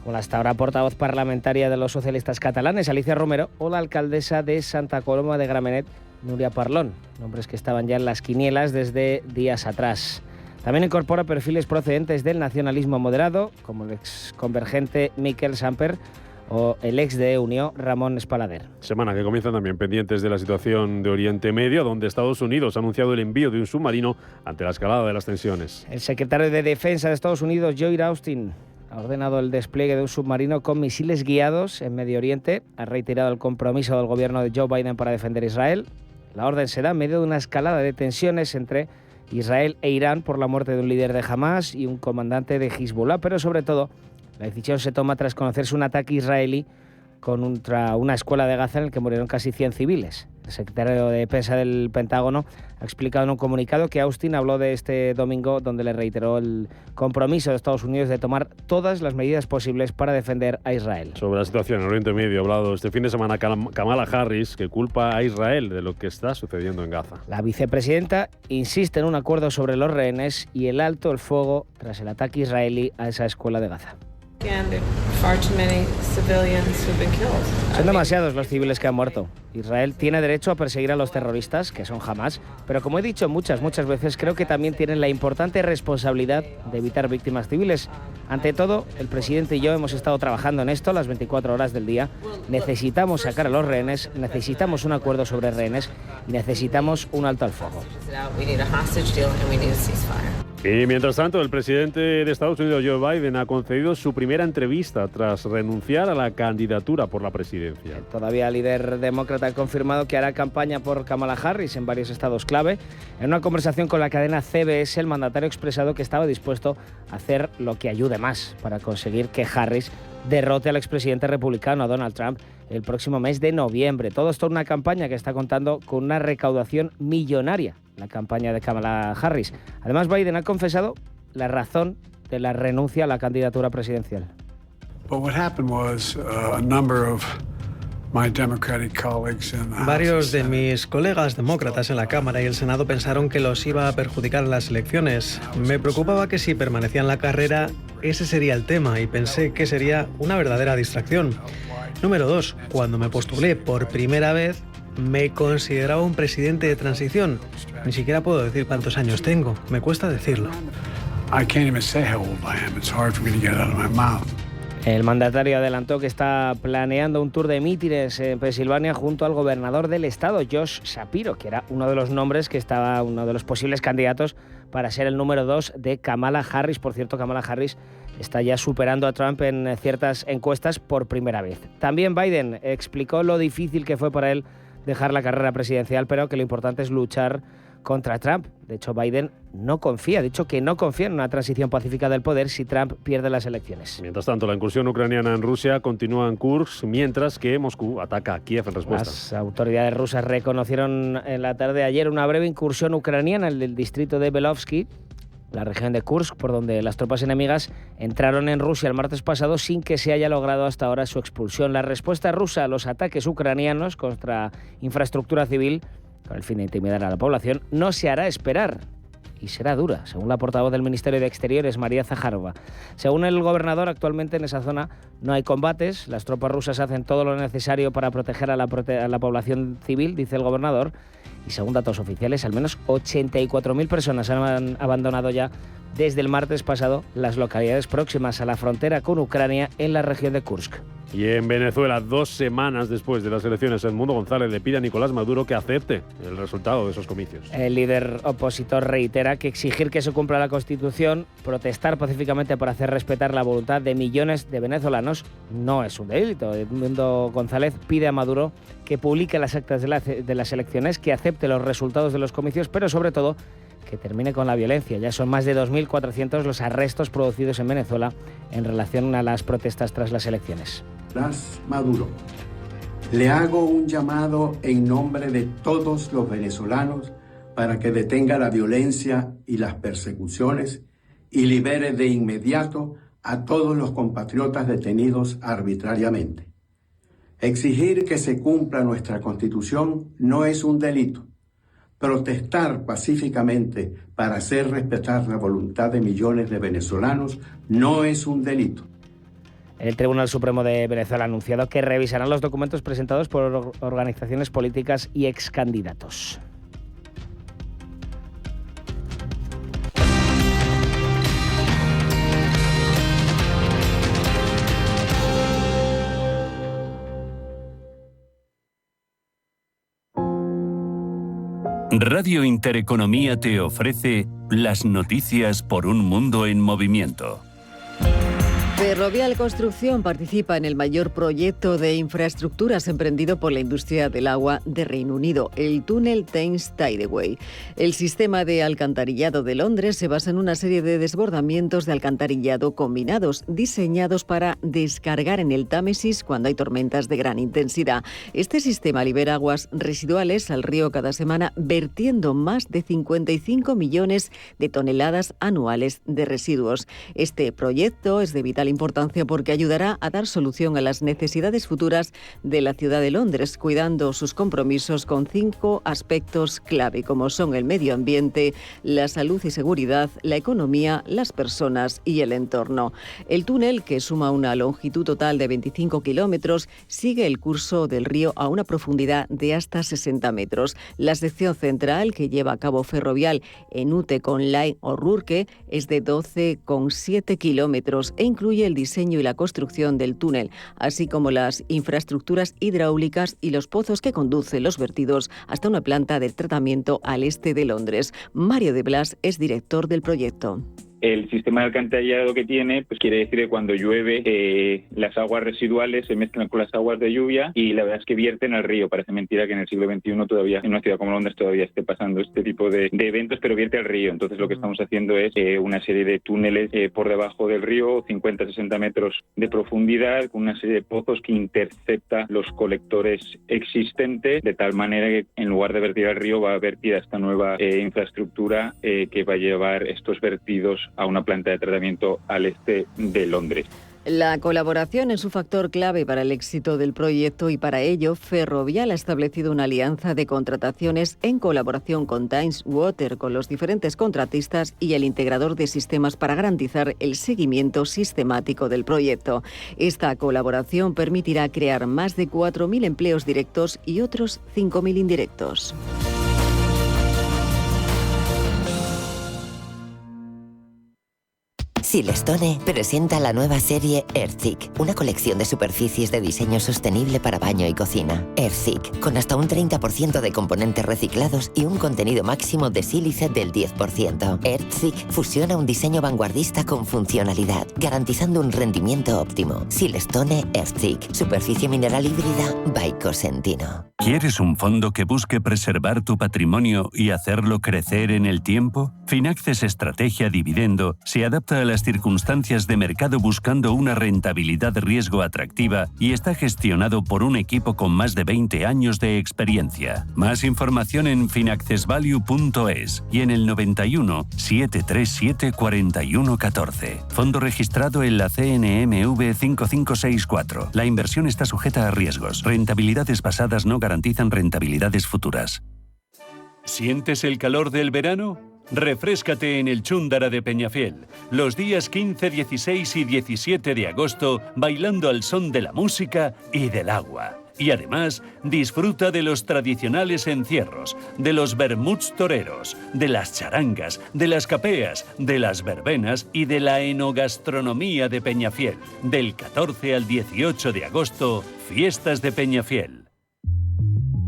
como la hasta ahora portavoz parlamentaria de los socialistas catalanes, Alicia Romero, o la alcaldesa de Santa Coloma de Gramenet, Núria Parlon, nombres que estaban ya en las quinielas desde días atrás. También incorpora perfiles procedentes del nacionalismo moderado, como el ex convergente Miquel Samper o el ex de Unió, Ramón Espalader. Semana que comienzan también pendientes de la situación de Oriente Medio, donde Estados Unidos ha anunciado el envío de un submarino ante la escalada de las tensiones. El secretario de Defensa de Estados Unidos, Lloyd Austin, ha ordenado el despliegue de un submarino con misiles guiados en Medio Oriente. Ha reiterado el compromiso del gobierno de Joe Biden para defender a Israel. La orden se da en medio de una escalada de tensiones entre Israel e Irán por la muerte de un líder de Hamas y un comandante de Hezbollah, pero sobre todo la decisión se toma tras conocerse un ataque israelí contra una escuela de Gaza en el que murieron casi 100 civiles. El secretario de Defensa del Pentágono ha explicado en un comunicado que Austin habló de este domingo, donde le reiteró el compromiso de Estados Unidos de tomar todas las medidas posibles para defender a Israel. Sobre la situación en Oriente Medio ha hablado este fin de semana Kamala Harris, que culpa a Israel de lo que está sucediendo en Gaza. La vicepresidenta insiste en un acuerdo sobre los rehenes y el alto el fuego tras el ataque israelí a esa escuela de Gaza. Son demasiados los civiles que han muerto. Israel tiene derecho a perseguir a los terroristas, que son Hamas, pero como he dicho muchas veces, creo que también tienen la importante responsabilidad de evitar víctimas civiles. Ante todo, el presidente y yo hemos estado trabajando en esto las 24 horas del día. Necesitamos sacar a los rehenes, necesitamos un acuerdo sobre rehenes y necesitamos un alto al fuego. Y mientras tanto, el presidente de Estados Unidos, Joe Biden, ha concedido su primera entrevista tras renunciar a la candidatura por la presidencia. Todavía el líder demócrata ha confirmado que hará campaña por Kamala Harris en varios estados clave. En una conversación con la cadena CBS, el mandatario ha expresado que estaba dispuesto a hacer lo que ayude más para conseguir que Harris derrote al expresidente republicano Donald Trump el próximo mes de noviembre. Todo esto en una campaña que está contando con una recaudación millonaria, la campaña de Kamala Harris. Además, Biden ha confesado la razón de la renuncia a la candidatura presidencial. Varios de mis colegas demócratas en la Cámara y el Senado pensaron que los iba a perjudicar en las elecciones. Me preocupaba que si permanecían en la carrera, ese sería el tema y pensé que sería una verdadera distracción. Número 2. Cuando me postulé por primera vez, me consideraba un presidente de transición. Ni siquiera puedo decir cuántos años tengo. Me cuesta decirlo. El mandatario adelantó que está planeando un tour de mítines en Pensilvania junto al gobernador del estado, Josh Shapiro, que era uno de los nombres que estaba, uno de los posibles candidatos para ser el número 2 de Kamala Harris. Por cierto, Kamala Harris está ya superando a Trump en ciertas encuestas por primera vez. También Biden explicó lo difícil que fue para él dejar la carrera presidencial, pero que lo importante es luchar contra Trump. De hecho, Biden ha dicho que no confía en una transición pacífica del poder si Trump pierde las elecciones. Mientras tanto, la incursión ucraniana en Rusia continúa en Kursk, mientras que Moscú ataca a Kiev en respuesta. Las autoridades rusas reconocieron en la tarde de ayer una breve incursión ucraniana en el distrito de Belovsky, la región de Kursk, por donde las tropas enemigas entraron en Rusia el martes pasado sin que se haya logrado hasta ahora su expulsión. La respuesta rusa a los ataques ucranianos contra infraestructura civil, con el fin de intimidar a la población, no se hará esperar y será dura, según la portavoz del Ministerio de Exteriores, María Zaharova. Según el gobernador, actualmente en esa zona no hay combates, las tropas rusas hacen todo lo necesario para proteger a la población civil, dice el gobernador, y según datos oficiales, al menos 84.000 personas han abandonado ya desde el martes pasado las localidades próximas a la frontera con Ucrania en la región de Kursk. Y en Venezuela, 2 semanas después de las elecciones, Edmundo González le pide a Nicolás Maduro que acepte el resultado de esos comicios. El líder opositor reitera que exigir que se cumpla la Constitución, protestar pacíficamente por hacer respetar la voluntad de millones de venezolanos, no es un delito. Edmundo González pide a Maduro que publique las actas de las elecciones, que acepte los resultados de los comicios, pero sobre todo que termine con la violencia. Ya son más de 2.400 los arrestos producidos en Venezuela en relación a las protestas tras las elecciones. Maduro, le hago un llamado en nombre de todos los venezolanos para que detenga la violencia y las persecuciones y libere de inmediato a todos los compatriotas detenidos arbitrariamente. Exigir que se cumpla nuestra Constitución no es un delito. Protestar pacíficamente para hacer respetar la voluntad de millones de venezolanos no es un delito. El Tribunal Supremo de Venezuela ha anunciado que revisarán los documentos presentados por organizaciones políticas y excandidatos. Radio Intereconomía te ofrece las noticias por un mundo en movimiento. Ferrovial Construcción participa en el mayor proyecto de infraestructuras emprendido por la industria del agua de Reino Unido, el túnel Thames Tideway. El sistema de alcantarillado de Londres se basa en una serie de desbordamientos de alcantarillado combinados, diseñados para descargar en el Támesis cuando hay tormentas de gran intensidad. Este sistema libera aguas residuales al río cada semana, vertiendo más de 55 millones de toneladas anuales de residuos. Este proyecto es de vital importancia porque ayudará a dar solución a las necesidades futuras de la ciudad de Londres, cuidando sus compromisos con 5 aspectos clave, como son el medio ambiente, la salud y seguridad, la economía, las personas y el entorno. El túnel, que suma una longitud total de 25 kilómetros, sigue el curso del río a una profundidad de hasta 60 metros. La sección central, que lleva a cabo Ferrovial en Ute con Line o Rurke, es de 12,7 kilómetros e incluye el diseño y la construcción del túnel, así como las infraestructuras hidráulicas y los pozos que conducen los vertidos hasta una planta de tratamiento al este de Londres. Mario de Blas es director del proyecto. El sistema de alcantarillado que tiene, pues quiere decir que cuando llueve las aguas residuales se mezclan con las aguas de lluvia y la verdad es que vierten al río. Parece mentira que en el siglo XXI todavía, en una ciudad como Londres, todavía esté pasando este tipo de eventos, pero vierte al río. Entonces lo que estamos haciendo es una serie de túneles por debajo del río, 50-60 metros de profundidad, con una serie de pozos que intercepta los colectores existentes, de tal manera que en lugar de vertir al río va a vertir a esta nueva infraestructura que va a llevar estos vertidos a una planta de tratamiento al este de Londres. La colaboración es un factor clave para el éxito del proyecto y para ello Ferrovial ha establecido una alianza de contrataciones en colaboración con Thames Water, con los diferentes contratistas y el integrador de sistemas para garantizar el seguimiento sistemático del proyecto. Esta colaboración permitirá crear más de 4.000 empleos directos y otros 5.000 indirectos. Silestone presenta la nueva serie Earthig, una colección de superficies de diseño sostenible para baño y cocina. Earthig, con hasta un 30% de componentes reciclados y un contenido máximo de sílice del 10%. Earthig fusiona un diseño vanguardista con funcionalidad, garantizando un rendimiento óptimo. Silestone Earthig, superficie mineral híbrida by Cosentino. ¿Quieres un fondo que busque preservar tu patrimonio y hacerlo crecer en el tiempo? Finaccess Estrategia Dividendo se adapta a las circunstancias de mercado buscando una rentabilidad riesgo atractiva y está gestionado por un equipo con más de 20 años de experiencia. Más información en finaccessvalue.es y en el 91 737 4114. Fondo registrado en la CNMV 5564. La inversión está sujeta a riesgos. Rentabilidades pasadas no garantizan rentabilidades futuras. ¿Sientes el calor del verano? Refréscate en el Chúndara de Peñafiel, los días 15, 16 y 17 de agosto, bailando al son de la música y del agua. Y además, disfruta de los tradicionales encierros, de los vermuts toreros, de las charangas, de las capeas, de las verbenas y de la enogastronomía de Peñafiel. Del 14 al 18 de agosto, Fiestas de Peñafiel.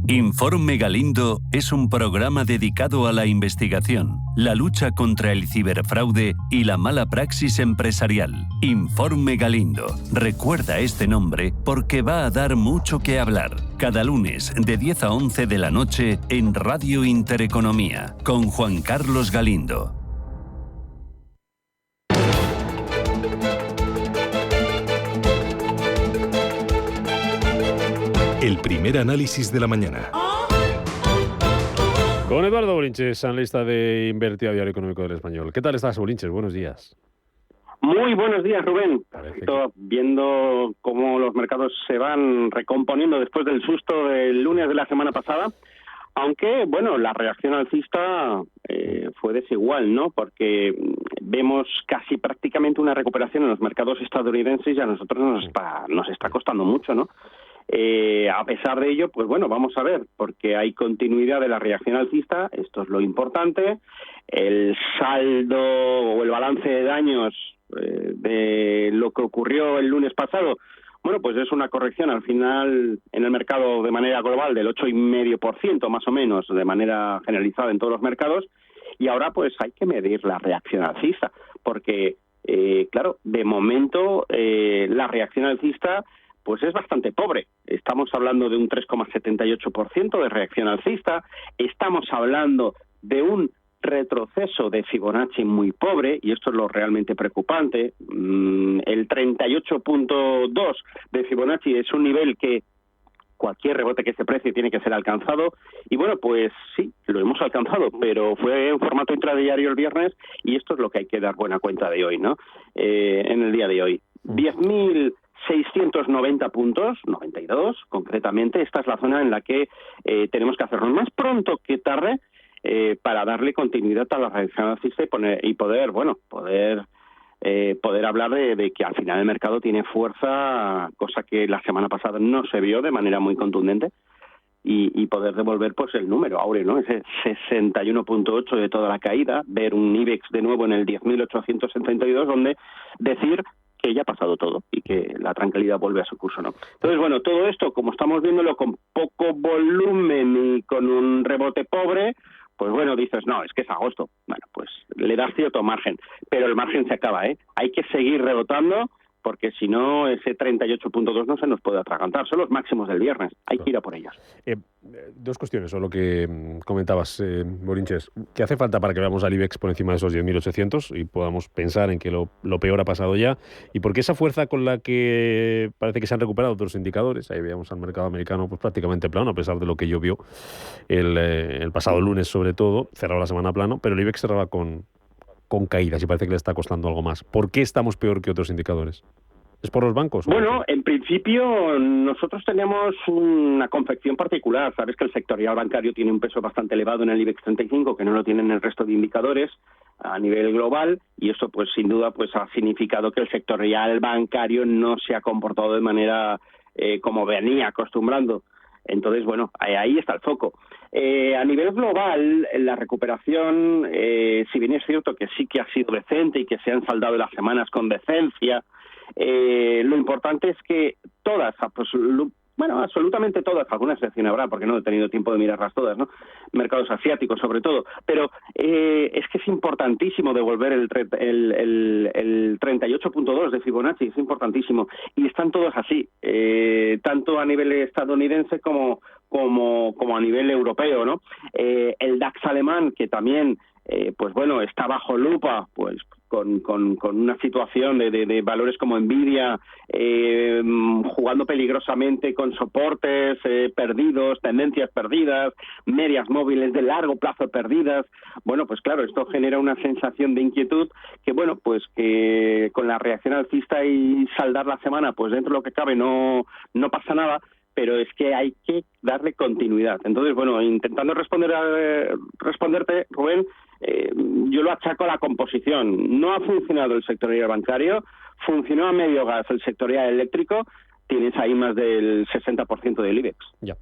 Informe Galindo es un programa dedicado a la investigación, la lucha contra el ciberfraude y la mala praxis empresarial. Informe Galindo. Recuerda este nombre porque va a dar mucho que hablar. Cada lunes de 10 a 11 de la noche en Radio Intereconomía con Juan Carlos Galindo. El primer análisis de la mañana. Con Eduardo Bolinches, analista de Invertia, Diario Económico del Español. ¿Qué tal estás, Bolinches? Buenos días. Muy buenos días, Rubén. Viendo cómo los mercados se van recomponiendo después del susto del lunes de la semana pasada, aunque, bueno, la reacción alcista fue desigual, ¿no? Porque vemos casi prácticamente una recuperación en los mercados estadounidenses y a nosotros nos está costando mucho, ¿no? A pesar de ello, pues bueno, vamos a ver, porque hay continuidad de la reacción alcista, esto es lo importante. El saldo o el balance de daños de lo que ocurrió el lunes pasado, bueno, pues es una corrección al final en el mercado de manera global del 8,5% más o menos, de manera generalizada en todos los mercados, y ahora pues hay que medir la reacción alcista, porque claro, de momento la reacción alcista pues es bastante pobre. Estamos hablando de un 3,78% de reacción alcista, estamos hablando de un retroceso de Fibonacci muy pobre, y esto es lo realmente preocupante. El 38.2 de Fibonacci es un nivel que cualquier rebote que se precie tiene que ser alcanzado, y bueno, pues sí, lo hemos alcanzado, pero fue en formato intradiario el viernes, y esto es lo que hay que dar buena cuenta de hoy, ¿no? En el día de hoy. 10.690 puntos, 92 concretamente, esta es la zona en la que tenemos que hacerlo más pronto que tarde para darle continuidad a la reacción alcista y poder hablar de que al final el mercado tiene fuerza, cosa que la semana pasada no se vio de manera muy contundente, y poder devolver pues el número áureo, ¿no? Ese 61.8 de toda la caída, ver un IBEX de nuevo en el 10.872, donde decir que ya ha pasado todo y que la tranquilidad vuelve a su curso, ¿no? Entonces, bueno, todo esto, como estamos viéndolo con poco volumen y con un rebote pobre, pues bueno, dices, no, es que es agosto. Bueno, pues le das cierto margen, pero el margen se acaba, ¿eh? Hay que seguir rebotando, porque si no, ese 38.2 no se nos puede atragantar. Son los máximos del viernes. Hay que ir a por ellos. Dos cuestiones, o lo que comentabas, Bolinches. ¿Qué hace falta para que veamos al IBEX por encima de esos 10.800 y podamos pensar en que lo peor ha pasado ya? ¿Y por qué esa fuerza con la que parece que se han recuperado otros indicadores? Ahí veíamos al mercado americano pues prácticamente plano, a pesar de lo que llovió el pasado lunes, sobre todo. Cerraba la semana plano, pero el IBEX cerraba con caídas y parece que le está costando algo más. ¿Por qué estamos peor que otros indicadores? ¿Es por los bancos? Bueno, en principio nosotros teníamos una confección particular. Sabes que el sectorial bancario tiene un peso bastante elevado en el IBEX 35, que no lo tienen el resto de indicadores a nivel global, y eso pues sin duda pues ha significado que el sectorial bancario no se ha comportado de manera como venía acostumbrando Entonces, bueno, ahí está el foco. A nivel global, la recuperación, si bien es cierto que sí que ha sido decente y que se han saldado las semanas con decencia, lo importante es que todas, absolutamente todas, alguna excepción habrá, porque no he tenido tiempo de mirarlas todas, ¿no? Mercados asiáticos sobre todo, pero es que es importantísimo devolver el 38.2 de Fibonacci, es importantísimo, y están todos así, tanto a nivel estadounidense como a nivel europeo, ¿no? El DAX alemán, que también pues bueno, está bajo lupa, pues con una situación de valores como Nvidia jugando peligrosamente con soportes perdidos, tendencias perdidas, medias móviles de largo plazo perdidas. Bueno, pues claro, esto genera una sensación de inquietud que, bueno, pues que con la reacción alcista y saldar la semana, pues dentro de lo que cabe no pasa nada, pero es que hay que darle continuidad. Entonces, bueno, intentando responderte, Rubén, yo lo achaco a la composición. No ha funcionado el sectorial bancario, funcionó a medio gas el sectorial eléctrico, tienes ahí más del 60% del IBEX. Ya.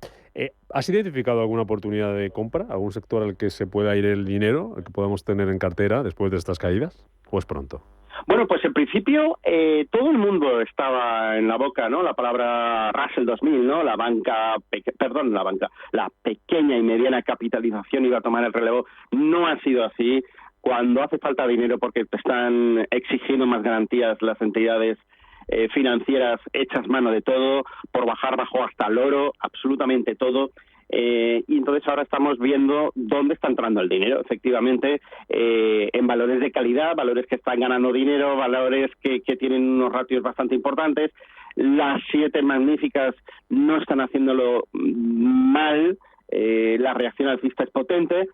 ¿Has identificado alguna oportunidad de compra? ¿Algún sector al que se pueda ir el dinero, el que podamos tener en cartera después de estas caídas? ¿O es pronto? Bueno, pues en principio todo el mundo estaba en la boca, ¿no? La palabra Russell 2000, ¿no? La pequeña y mediana capitalización iba a tomar el relevo. No ha sido así. Cuando hace falta dinero porque te están exigiendo más garantías las entidades financieras, echas mano de todo, por bajar bajó hasta el oro, absolutamente todo. Y entonces ahora estamos viendo dónde está entrando el dinero, efectivamente, en valores de calidad, valores que están ganando dinero, valores que tienen unos ratios bastante importantes. Las 7 magníficas no están haciéndolo mal, la reacción alcista es potente.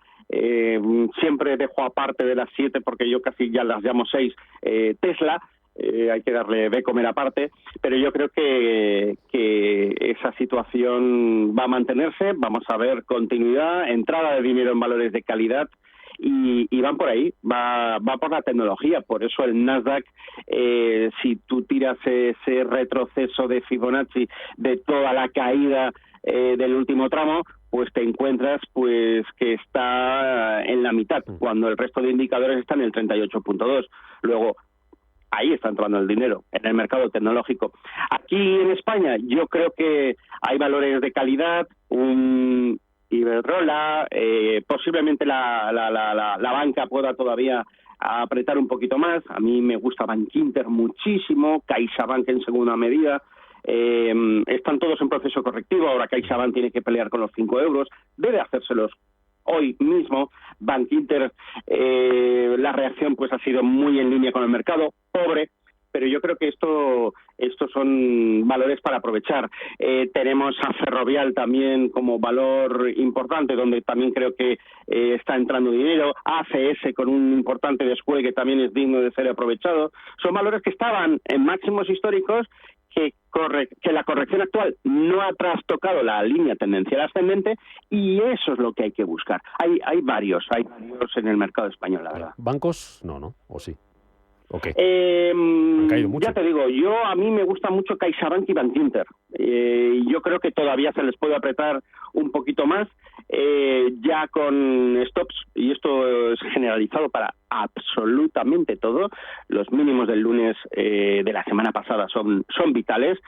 Siempre dejo aparte de las 7, porque yo casi ya las llamo 6, Tesla. Hay que darle de comer aparte, pero yo creo que esa situación va a mantenerse, vamos a ver continuidad, entrada de dinero en valores de calidad y van por ahí, va por la tecnología, por eso el Nasdaq, si tú tiras ese retroceso de Fibonacci de toda la caída del último tramo, pues te encuentras pues que está en la mitad, cuando el resto de indicadores están en el 38.2. Luego, ahí está entrando el dinero, en el mercado tecnológico. Aquí en España yo creo que hay valores de calidad, un Iberdrola, posiblemente la banca pueda todavía apretar un poquito más. A mí me gusta Bankinter muchísimo, CaixaBank en segunda medida. Están todos en proceso correctivo, ahora CaixaBank tiene que pelear con los 5 euros, debe hacérselos hoy mismo. Bankinter, la reacción pues ha sido muy en línea con el mercado, pobre, pero yo creo que estos son valores para aprovechar. Tenemos a Ferrovial también como valor importante, donde también creo que está entrando dinero. ACS con un importante descuelgue también es digno de ser aprovechado. Son valores que estaban en máximos históricos, que la corrección actual no ha trastocado la línea tendencial ascendente, y eso es lo que hay que buscar. Hay varios en el mercado español, la verdad. ¿Bancos? No, ¿o sí? Okay. Han caído mucho. Ya te digo, a mí me gusta mucho CaixaBank y Bankinter. Yo creo que todavía se les puede apretar un poquito más, ya con stops, y esto es generalizado para absolutamente todo. Los mínimos del lunes de la semana pasada son vitales,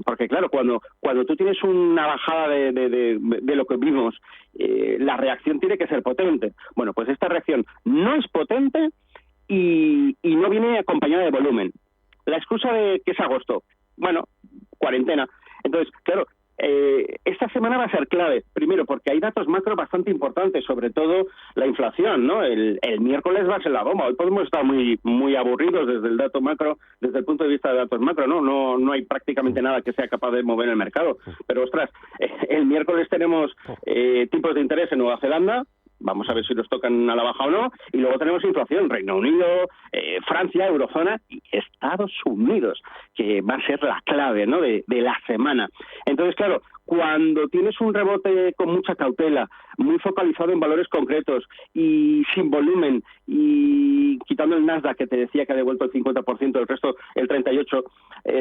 porque claro, cuando tú tienes una bajada de lo que vimos, la reacción tiene que ser potente. Bueno, pues esta reacción no es potente y no viene acompañada de volumen. La excusa de que es agosto, bueno, cuarentena. Entonces, claro, esta semana va a ser clave, primero porque hay datos macro bastante importantes, sobre todo la inflación, ¿no? El miércoles va a ser la bomba. Hoy podemos estar muy aburridos desde el dato macro, desde el punto de vista de datos macro, no hay prácticamente nada que sea capaz de mover el mercado. Pero ostras, el miércoles tenemos tipos de interés en Nueva Zelanda. Vamos a ver si los tocan a la baja o no. Y luego tenemos inflación, Reino Unido, Francia, Eurozona y Estados Unidos, que va a ser la clave, ¿no?, de la semana. Entonces, claro, cuando tienes un rebote con mucha cautela, muy focalizado en valores concretos y sin volumen, y quitando el Nasdaq, que te decía que ha devuelto el 50%, el resto el 38%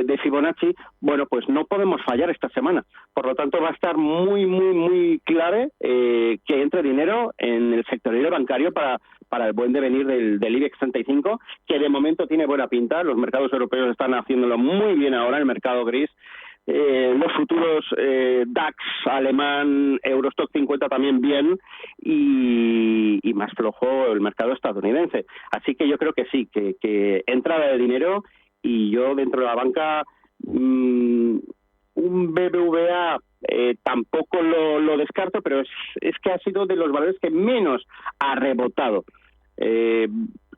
de Fibonacci, bueno, pues no podemos fallar esta semana. Por lo tanto, va a estar muy clave que entre dinero en el sectorial bancario para el buen devenir del IBEX 35, que de momento tiene buena pinta. Los mercados europeos están haciéndolo muy bien ahora, el mercado gris. Los futuros DAX alemán, Eurostock 50 también bien, y más flojo el mercado estadounidense. Así que yo creo que sí, que entrada de dinero, y yo dentro de la banca un BBVA tampoco lo descarto, pero es que ha sido de los valores que menos ha rebotado.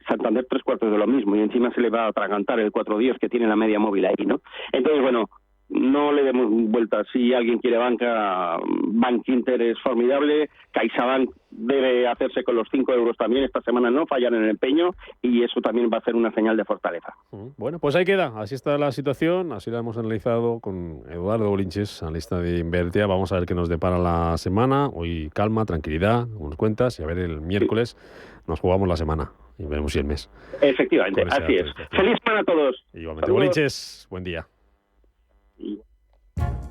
Santander 3/4 de lo mismo, y encima se le va a atragantar el 4 días que tiene la media móvil ahí, ¿no? Entonces, bueno, no le demos vueltas. Si alguien quiere banca, Bankinter es formidable. CaixaBank debe hacerse con los 5 euros también. Esta semana no fallan en el empeño, y eso también va a ser una señal de fortaleza. Bueno, pues ahí queda. Así está la situación. Así la hemos analizado con Eduardo Bolinches, analista de Invertia. Vamos a ver qué nos depara la semana. Hoy calma, tranquilidad, como nos cuentas, y a ver el miércoles nos jugamos la semana y veremos si el mes. Efectivamente, así es. Feliz semana a todos. Igualmente, Bolinches, buen día.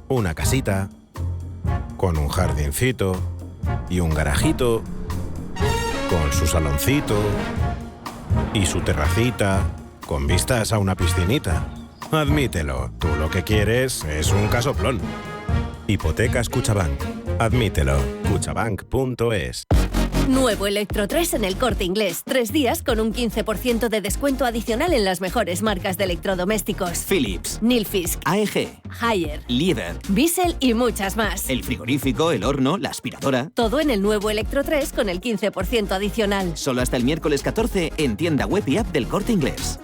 Una casita con un jardincito y un garajito con su saloncito y su terracita con vistas a una piscinita. Admítelo, tú lo que quieres es un casoplón. Hipotecas Cuchabank. Admítelo. Cuchabank.es. Nuevo Electro 3 en el Corte Inglés. 3 días con un 15% de descuento adicional en las mejores marcas de electrodomésticos. Philips, Nilfisk, AEG, Haier, Liebherr, Bissell y muchas más. el frigorífico, el horno, la aspiradora. Todo en el nuevo Electro 3 con el 15% adicional. Solo hasta el miércoles 14 en tienda web y app del Corte Inglés.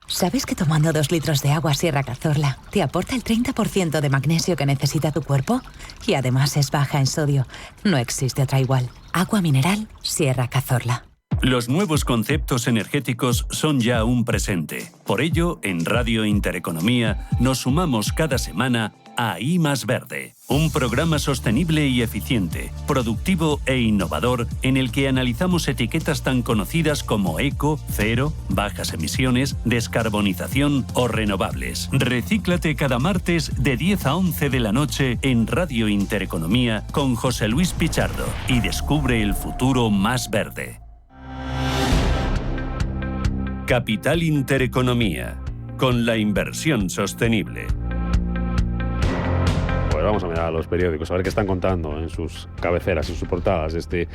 ¿Sabes que tomando 2 litros de agua Sierra Cazorla te aporta el 30% de magnesio que necesita tu cuerpo? Y además es baja en sodio. No existe otra igual. Agua mineral Sierra Cazorla. Los nuevos conceptos energéticos son ya un presente. Por ello, en Radio Intereconomía nos sumamos cada semana a I Más Verde, un programa sostenible y eficiente, productivo e innovador en el que analizamos etiquetas tan conocidas como eco, cero, bajas emisiones, descarbonización o renovables. Recíclate cada martes de 10 a 11 de la noche en Radio Intereconomía con José Luis Pichardo y descubre el futuro más verde. Capital Intereconomía, con la inversión sostenible. Pues vamos a mirar a los periódicos, a ver qué están contando en sus cabeceras, en sus portadas este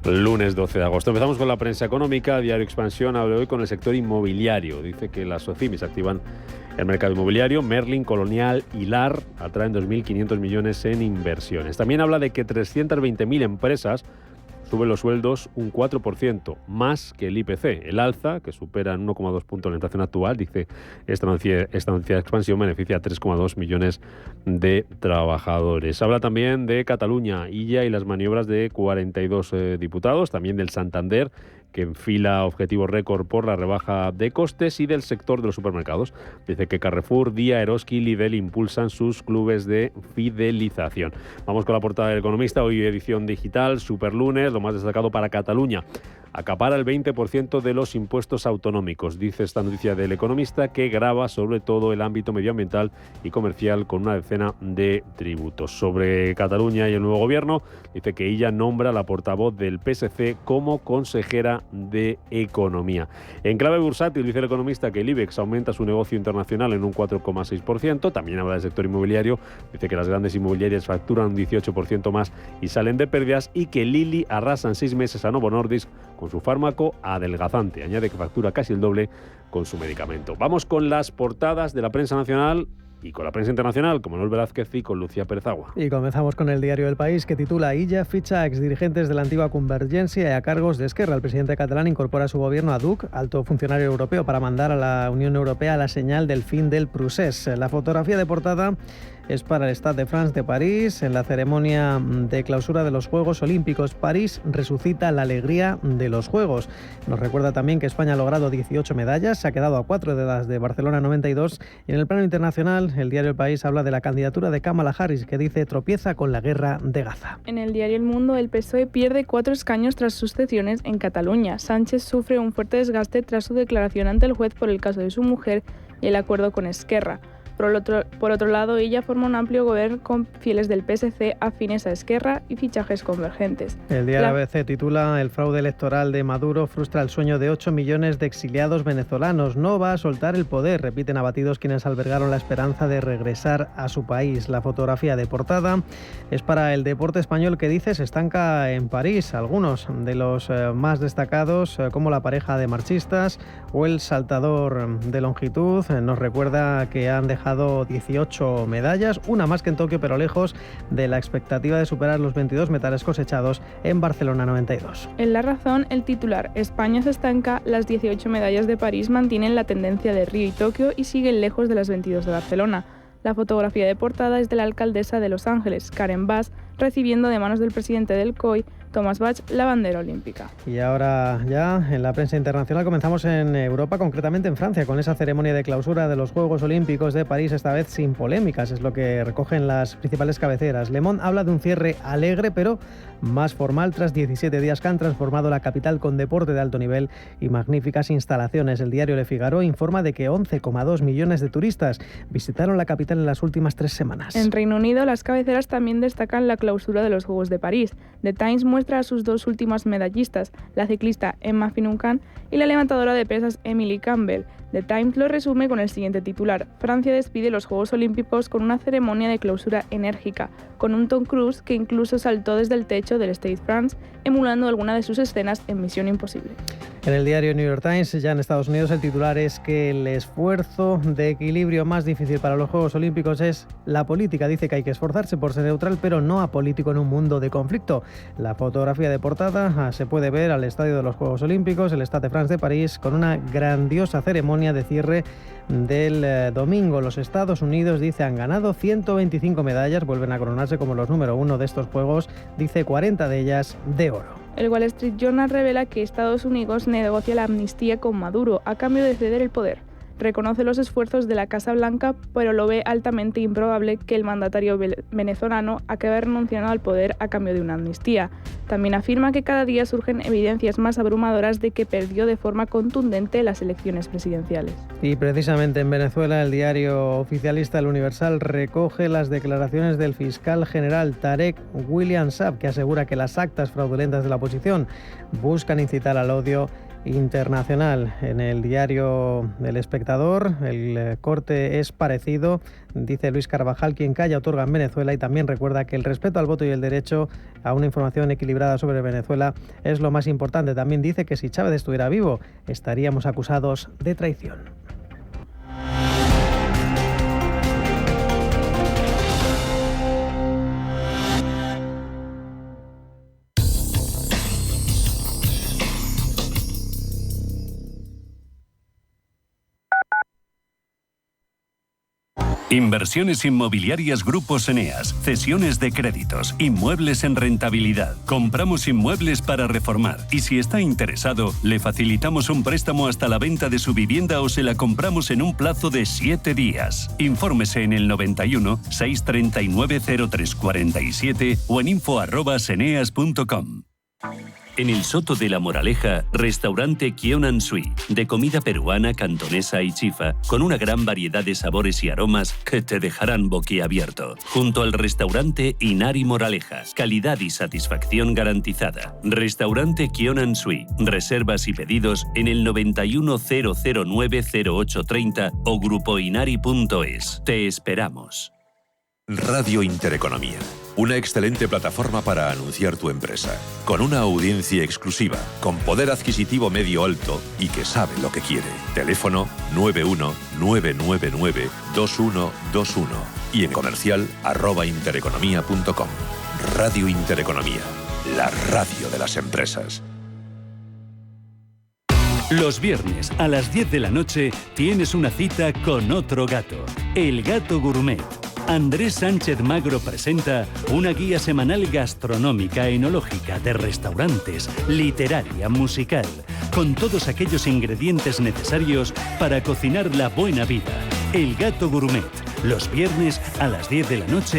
lunes 12 de agosto. Empezamos con la prensa económica. Diario Expansión habla hoy con el sector inmobiliario. Dice que las SOCIMIs activan el mercado inmobiliario. Merlin, Colonial y LAR atraen 2.500 millones en inversiones. También habla de que 320.000 empresas suben los sueldos un 4%, más que el IPC. El alza, que supera en 1,2 puntos la inflación actual, dice esta noticia de Expansión, beneficia a 3,2 millones de trabajadores. Habla también de Cataluña, Illa y las maniobras de 42 diputados, también del Santander, que enfila objetivos récord por la rebaja de costes, y del sector de los supermercados. Dice que Carrefour, Día, Eroski y Lidl impulsan sus clubes de fidelización. Vamos con la portada del Economista, hoy edición digital, superlunes, lo más destacado para Cataluña. Acapara el 20% de los impuestos autonómicos, dice esta noticia del Economista, que grava sobre todo el ámbito medioambiental y comercial con una decena de tributos. Sobre Cataluña y el nuevo gobierno, dice que ella nombra a la portavoz del PSC como consejera de Economía. En clave bursátil, dice el Economista que el IBEX aumenta su negocio internacional en un 4,6%. También habla del sector inmobiliario, dice que las grandes inmobiliarias facturan un 18% más y salen de pérdidas, y que Lilly arrasa en 6 meses a Novo Nordisk con su fármaco adelgazante. Añade que factura casi el doble con su medicamento. Vamos con las portadas de la prensa nacional y con la prensa internacional, con Manuel Velázquez y con Lucía Pérez Agua. Y comenzamos con el diario El País, que titula Illa ficha a exdirigentes de la antigua Convergencia y a cargos de Esquerra. El presidente catalán incorpora a su gobierno a Duc, alto funcionario europeo, para mandar a la Unión Europea la señal del fin del procés. La fotografía de portada es para el Stade de France de París, en la ceremonia de clausura de los Juegos Olímpicos. París resucita la alegría de los Juegos. Nos recuerda también que España ha logrado 18 medallas, se ha quedado a 4 de las de Barcelona 92, y en el plano internacional el diario El País habla de la candidatura de Kamala Harris, que dice tropieza con la guerra de Gaza. En el diario El Mundo, el PSOE pierde 4 escaños tras sus cesiones en Cataluña. Sánchez sufre un fuerte desgaste tras su declaración ante el juez por el caso de su mujer y el acuerdo con Esquerra. Por otro lado, ella forma un amplio gobierno con fieles del PSC afines a Esquerra y fichajes convergentes. El diario ABC titula: el fraude electoral de Maduro frustra el sueño de 8 millones de exiliados venezolanos. No va a soltar el poder, repiten abatidos quienes albergaron la esperanza de regresar a su país. La fotografía de portada es para el deporte español, que dice se estanca en París. Algunos de los más destacados, como la pareja de marchistas o el saltador de longitud, nos recuerda que han dejado 18 medallas, una más que en Tokio, pero lejos de la expectativa de superar los 22 metales cosechados en Barcelona 92. En La Razón, el titular: España se estanca, las 18 medallas de París mantienen la tendencia de Río y Tokio y siguen lejos de las 22 de Barcelona. La fotografía de portada es de la alcaldesa de Los Ángeles, Karen Bass, recibiendo de manos del presidente del COI, Thomas Bach, la bandera olímpica. Y ahora ya en la prensa internacional comenzamos en Europa, concretamente en Francia, con esa ceremonia de clausura de los Juegos Olímpicos de París, esta vez sin polémicas, es lo que recogen las principales cabeceras. Le Monde habla de un cierre alegre pero más formal tras 17 días que han transformado la capital con deporte de alto nivel y magníficas instalaciones. El diario Le Figaro informa de que 11,2 millones de turistas visitaron la capital en las últimas 3 semanas. En Reino Unido, las cabeceras también destacan la clausura de los Juegos de París. The Times muestra a sus 2 últimas medallistas, la ciclista Emma Finucane y la levantadora de pesas Emily Campbell. The Times lo resume con el siguiente titular: Francia despide los Juegos Olímpicos con una ceremonia de clausura enérgica, con un Tom Cruise que incluso saltó desde el techo del Stade France, emulando alguna de sus escenas en Misión Imposible. En el diario New York Times, ya en Estados Unidos, el titular es que el esfuerzo de equilibrio más difícil para los Juegos Olímpicos es la política. Dice que hay que esforzarse por ser neutral, pero no apolítico en un mundo de conflicto. La fotografía de portada se puede ver al estadio de los Juegos Olímpicos, el Stade de France de París, con una grandiosa ceremonia de cierre del domingo. Los Estados Unidos, dice, han ganado 125 medallas, vuelven a coronarse como los número 1 de estos Juegos, dice 40 de ellas de oro. El Wall Street Journal revela que Estados Unidos negocia la amnistía con Maduro a cambio de ceder el poder. Reconoce los esfuerzos de la Casa Blanca, pero lo ve altamente improbable que el mandatario venezolano acabe renunciando al poder a cambio de una amnistía. También afirma que cada día surgen evidencias más abrumadoras de que perdió de forma contundente las elecciones presidenciales. Y precisamente en Venezuela, el diario oficialista El Universal recoge las declaraciones del fiscal general Tarek William Saab, que asegura que las actas fraudulentas de la oposición buscan incitar al odio internacional. En el diario El Espectador, el corte es parecido. Dice Luis Carvajal: quien calla otorga en Venezuela, y también recuerda que el respeto al voto y el derecho a una información equilibrada sobre Venezuela es lo más importante. También dice que si Chávez estuviera vivo, estaríamos acusados de traición. Inversiones inmobiliarias Grupos Eneas, cesiones de créditos, inmuebles en rentabilidad. Compramos inmuebles para reformar y si está interesado, le facilitamos un préstamo hasta la venta de su vivienda o se la compramos en un plazo de 7 días. Infórmese en el 91 639 0347 o en info@eneas.com. En el Soto de la Moraleja, restaurante Kionan Sui, de comida peruana, cantonesa y chifa, con una gran variedad de sabores y aromas que te dejarán boquiabierto. Junto al restaurante Inari Moraleja, calidad y satisfacción garantizada. Restaurante Kionan Sui, reservas y pedidos en el 91 009 0830 o grupoinari.es. Te esperamos. Radio Intereconomía, una excelente plataforma para anunciar tu empresa, con una audiencia exclusiva, con poder adquisitivo medio-alto y que sabe lo que quiere. Teléfono 91-999-2121 y en comercial @intereconomía.com. Radio Intereconomía, la radio de las empresas. Los viernes a las 10 de la noche tienes una cita con otro gato, el Gato Gourmet. Andrés Sánchez Magro presenta una guía semanal gastronómica, enológica, de restaurantes, literaria, musical, con todos aquellos ingredientes necesarios para cocinar la buena vida. El Gato Gourmet, los viernes a las 10 de la noche